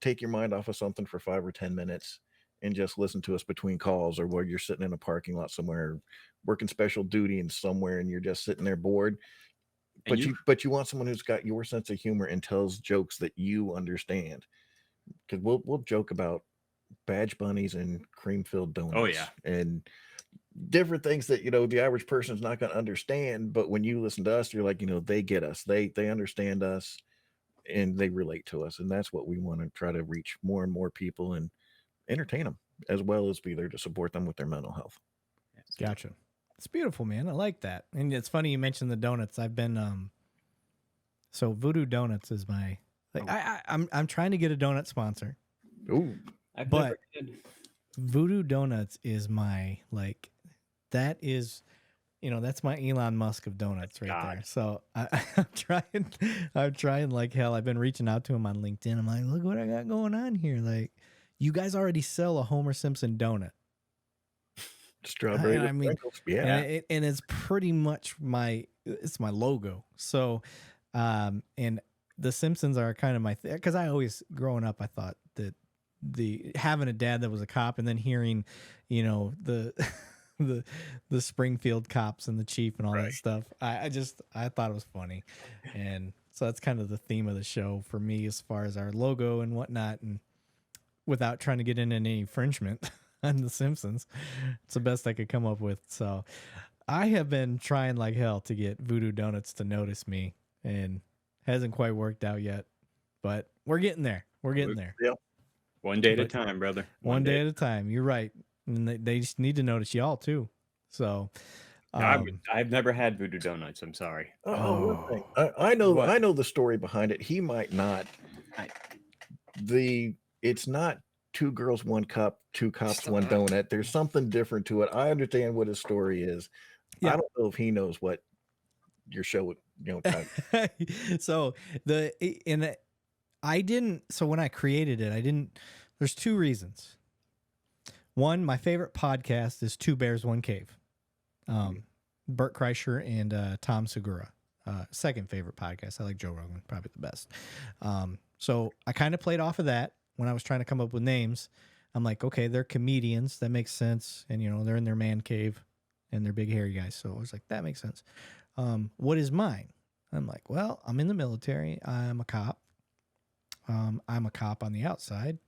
Take your mind off of something for 5 or 10 minutes and just listen to us between calls, or where you're sitting in a parking lot somewhere, working special duty and somewhere, and you're just sitting there bored. But you want someone who's got your sense of humor and tells jokes that you understand. Because we'll joke about badge bunnies and cream-filled donuts. Oh yeah, and different things that the average person's not going to understand. But when you listen to us, you're like, they get us, they understand us, and they relate to us, and that's what we want to try to reach more and more people and entertain them, as well as be there to support them with their mental health. Gotcha. It's beautiful, man. I like that. And it's funny you mentioned the donuts. I've been so Voodoo Donuts is my I'm trying to get a donut sponsor. Ooh. But Voodoo Donuts is my that is that's my Elon Musk of donuts right there. So I'm trying like hell. I've been reaching out to him on LinkedIn. I'm like, look what I got going on here. Like, you guys already sell a Homer Simpson donut. Strawberry sprinkles. Yeah. And it's pretty much my logo. So and the Simpsons are kind of my because I always growing up I thought that the having a dad that was a cop and then hearing the the Springfield cops and the chief and all that Right. stuff. I thought it was funny, and so that's kind of the theme of the show for me as far as our logo and whatnot, and without trying to get into any infringement on The Simpsons, it's the best I could come up with. So I have been trying like hell to get Voodoo Donuts to notice me, and hasn't quite worked out yet, but we're getting there. We're getting there. Yep. One day at a But time, brother. One day at a time. You're right. And they just need to notice y'all too. So I've never had Voodoo Donuts. I'm sorry. One thing. I know. What? I know the story behind it. He might not. It's not 2 girls, 1 cup, 2 cops, 1 donut. There's something different to it. I understand what his story is. Yeah. I don't know if he knows what your show would, so so when I created it, there's 2 reasons. One, my favorite podcast is Two Bears, One Cave. Bert Kreischer and Tom Segura. Second favorite podcast. I like Joe Rogan, probably the best. So I kind of played off of that when I was trying to come up with names. I'm like, okay, they're comedians. That makes sense. And, they're in their man cave and they're big hairy guys. So I was like, that makes sense. What is mine? I'm like, well, I'm in the military. I'm a cop. I'm a cop on the outside.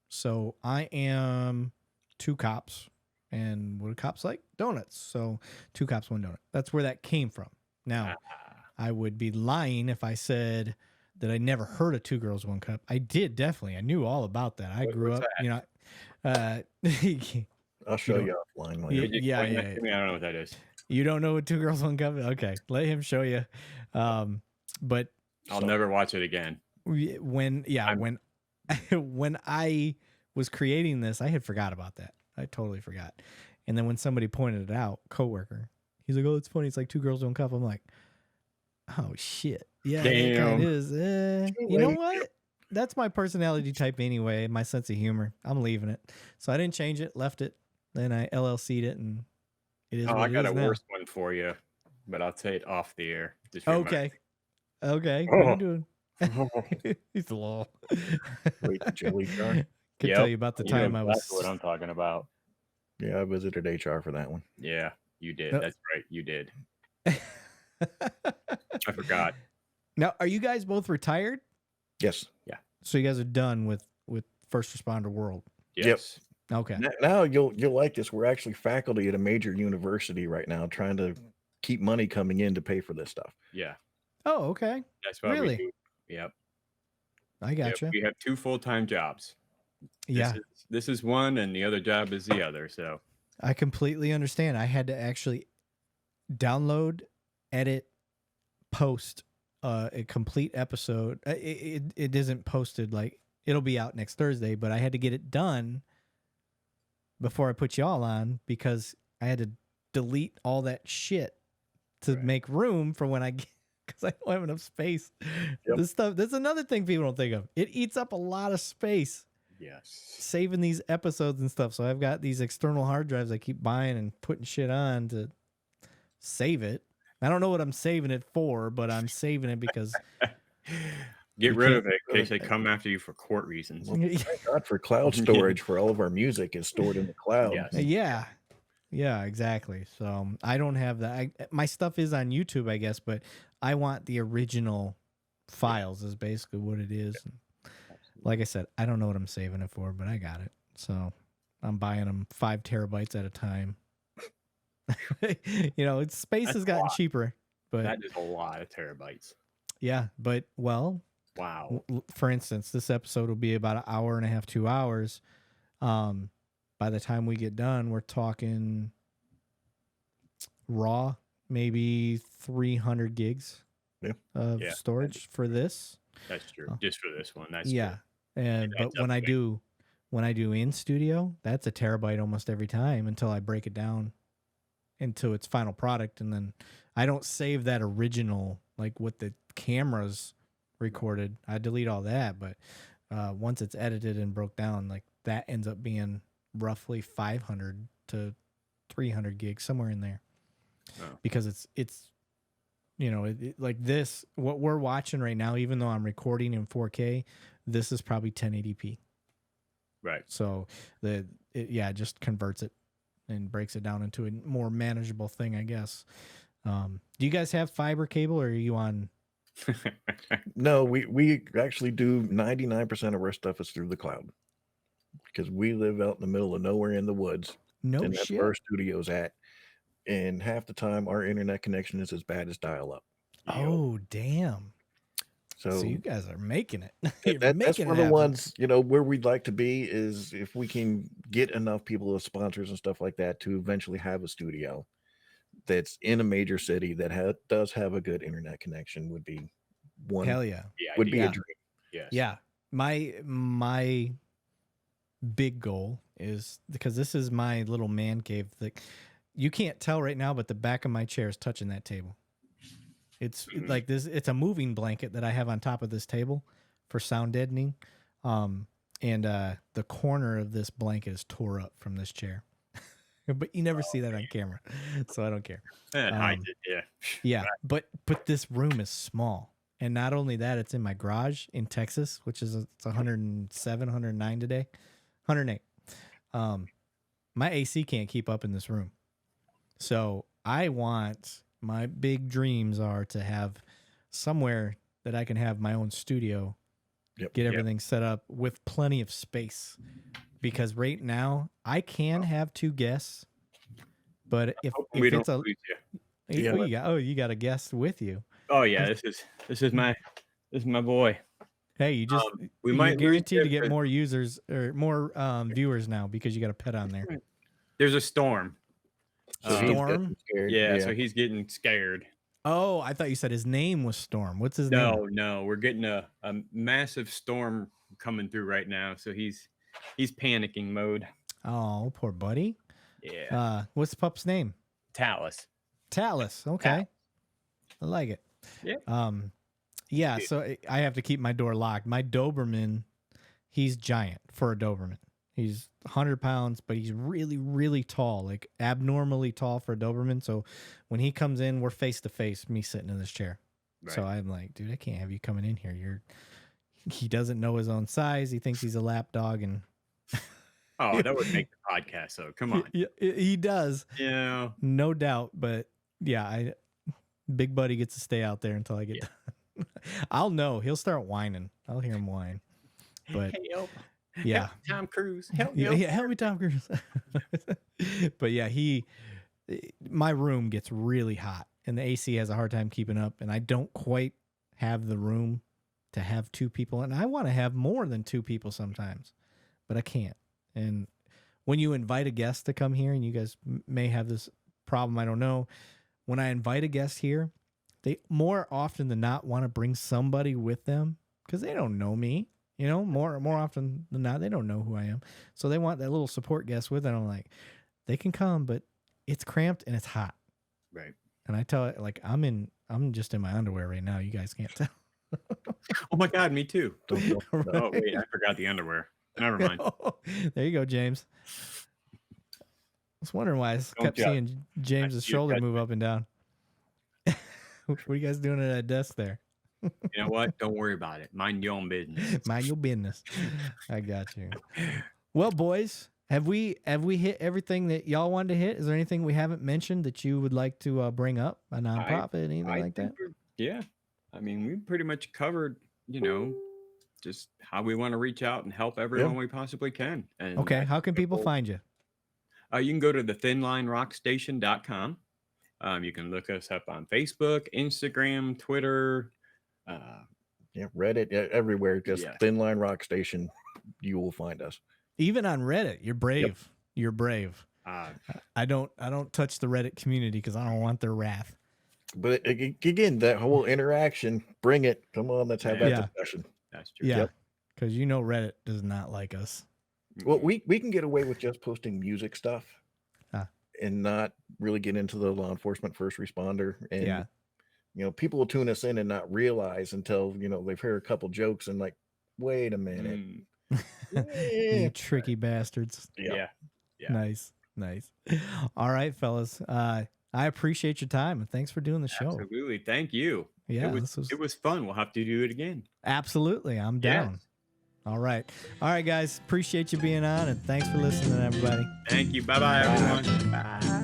So I am 2 cops. And what do cops like? Donuts. So 2 cops, 1 donut. That's where that came from. Now, I would be lying if I said that I never heard of 2 girls, 1 cup. I did, definitely. I knew all about that. I grew up, I'll show you offline. Yeah. I don't know what that is. You don't know what 2 girls, 1 cup? Okay, let him show you. But I'll never watch it again. when I was creating this, I had forgot about that. I totally forgot. And then when somebody pointed it out, coworker, he's like, "Oh, it's funny. It's like 2 girls, 1 cup." I'm like, "Oh shit, yeah, it kind of is." You know what? That's my personality type anyway. My sense of humor. I'm leaving it. So I didn't change it. Left it. Then I LLC'd it, and it is. I got a now. worse one for you, but I'll say it off the air. Okay. Okay. What are you doing? He's a little. Wait, jelly jar. Could tell you about the time I was. That's what I'm talking about. Yeah, I visited HR for that one. Yeah, you did. No. That's right. You did. I forgot. Now, are you guys both retired? Yes. Yeah. So you guys are done with first responder world. Yes. Okay. Now you'll like this. We're actually faculty at a major university right now, trying to keep money coming in to pay for this stuff. Yeah. Oh, okay. That's why Really? we do. Yep. I gotcha. We have 2 full-time jobs. Yeah. This is one, and the other job is the other. So I completely understand. I had to actually download, edit, post a complete episode. It isn't posted, like it'll be out next Thursday, but I had to get it done before I put y'all on because I had to delete all that shit to make room for when I get, because I don't have enough space. Yep. This stuff, that's another thing people don't think of. It eats up a lot of space. yes. Saving these episodes and stuff. So I've got these external hard drives I keep buying and putting shit on to save it. I don't know what I'm saving it for, but I'm saving it because Get rid of it in case they come after you for court reasons. Thank God for cloud storage for all of our music is stored in the cloud. Yes. Yeah, exactly. So I don't have that. My stuff is on YouTube, I guess, but I want the original files is basically what it is. Like I said, I don't know what I'm saving it for, but I got it. So I'm buying them 5 terabytes at a time. Space has gotten cheaper, but That is a lot of terabytes. yeah, but Wow. for instance, this episode will be about an hour and a half, 2 hours. By the time we get done, we're talking raw, maybe 300 gigs of storage for this. That's true. Just for this one. That's yeah. true. And but when I do in studio, that's a terabyte almost every time until I break it down into its final product, and then I don't save that original like what the cameras recorded. I delete all that, but once it's edited and broke down, like that ends up being roughly 500 to 300 gigs, somewhere in there. Oh. Because it's like this, what we're watching right now, even though I'm recording in 4K, this is probably 1080p. Right. So it just converts it and breaks it down into a more manageable thing, I guess. Do you guys have fiber cable, or are you on? No, we actually do 99% of our stuff is through the cloud because we live out in the middle of nowhere in the woods, No and that's shit. where our studio's at. And half the time, our internet connection is as bad as dial-up. Oh, damn. So So you guys are making it. You're that's making one it of the happen. ones, you know, where we'd like to be is if we can get enough people as sponsors and stuff like that to eventually have a studio that's in a major city that does have a good internet connection would be one Hell yeah. would be Yeah. a dream. Yes. Yeah. My big goal is, because this is my little man cave. You can't tell right now, but the back of my chair is touching that table. It's like this. It's a moving blanket that I have on top of this table for sound deadening. And the corner of this blanket is tore up from this chair. But you never see that on camera, so I don't care. That hides it, yeah. Yeah, but this room is small, and not only that, it's in my garage in Texas, which is it's 107, 109 today, 108. My AC can't keep up in this room, so my big dreams are to have somewhere that I can have my own studio, get everything set up with plenty of space. Because right now I can have 2 guests, but if it's a you got a guest with you. Oh yeah, this is my boy. Hey, We you're might guaranteed to get more users or more viewers now because you got a pet on there. There's a storm. So he's Storm? getting scared. Yeah, so he's getting scared. Oh, I thought you said his name was Storm. What's his name? No, we're getting a massive storm coming through right now, so he's panicking mode. Oh, poor buddy. Yeah. What's the pup's name? Talus. Talus. Okay. I like it. Yeah. Yeah, so I have to keep my door locked. My Doberman, he's giant for a Doberman. He's 100 pounds, but he's really, really tall, like abnormally tall for a Doberman. So when he comes in, we're face to face, me sitting in this chair. Right. So I'm like, dude, I can't have you coming in here. He doesn't know his own size. He thinks he's a lap dog, and oh, that would make the podcast. So come on. Yeah, he does. Yeah, no doubt. But yeah, Big Buddy gets to stay out there until I get done. I'll know. He'll start whining. I'll hear him whine. But help. Yeah, help me, Tom Cruise. Help me. me. Yeah, help me, Tom Cruise. But yeah, my room gets really hot, and the AC has a hard time keeping up, and I don't quite have the room to have 2 people, and I want to have more than 2 people sometimes, but I can't. And when you invite a guest to come here, and you guys may have this problem, I don't know. When I invite a guest here, they more often than not want to bring somebody with them because they don't know me. You know, more often than not, they don't know who I am. So they want that little support guest with them. I'm like, they can come, but it's cramped and it's hot. Right. And I tell it, like, I'm just in my underwear right now. You guys can't tell. Oh my God, me too. Right? Oh wait, I forgot the underwear. Never mind. There you go, James. I was wondering why I kept seeing James's shoulder move up and down. What are you guys doing at that desk there? You know what? Don't worry about it. Mind your own business. Mind your business. I got you. Well, boys, have we hit everything that y'all wanted to hit? Is there anything we haven't mentioned that you would like to bring up? A nonprofit, anything like that? Yeah. I mean, we pretty much covered, just how we want to reach out and help everyone we possibly can. And okay. How can people find you? You can go to thethinlinerockstation.com. You can look us up on Facebook, Instagram, Twitter, Reddit, everywhere. Just Thin Line Rock Station. You will find us. Even on Reddit. You're brave. Yep. You're brave. I don't touch the Reddit community because I don't want their wrath. But again, that whole interaction, bring it. Come on, let's have that discussion. That's true. Yeah, because Reddit does not like us. Well, we can get away with just posting music stuff and not really get into the law enforcement, first responder. And, people will tune us in and not realize until, they've heard a couple jokes and like, wait a minute. You tricky bastards. Yeah. Nice. All right, fellas. I appreciate your time and thanks for doing the show. Absolutely. Thank you. Yeah, it was fun. We'll have to do it again. Absolutely. I'm down. All right, guys. Appreciate you being on, and thanks for listening, everybody. Thank you. Bye bye, everyone. Bye.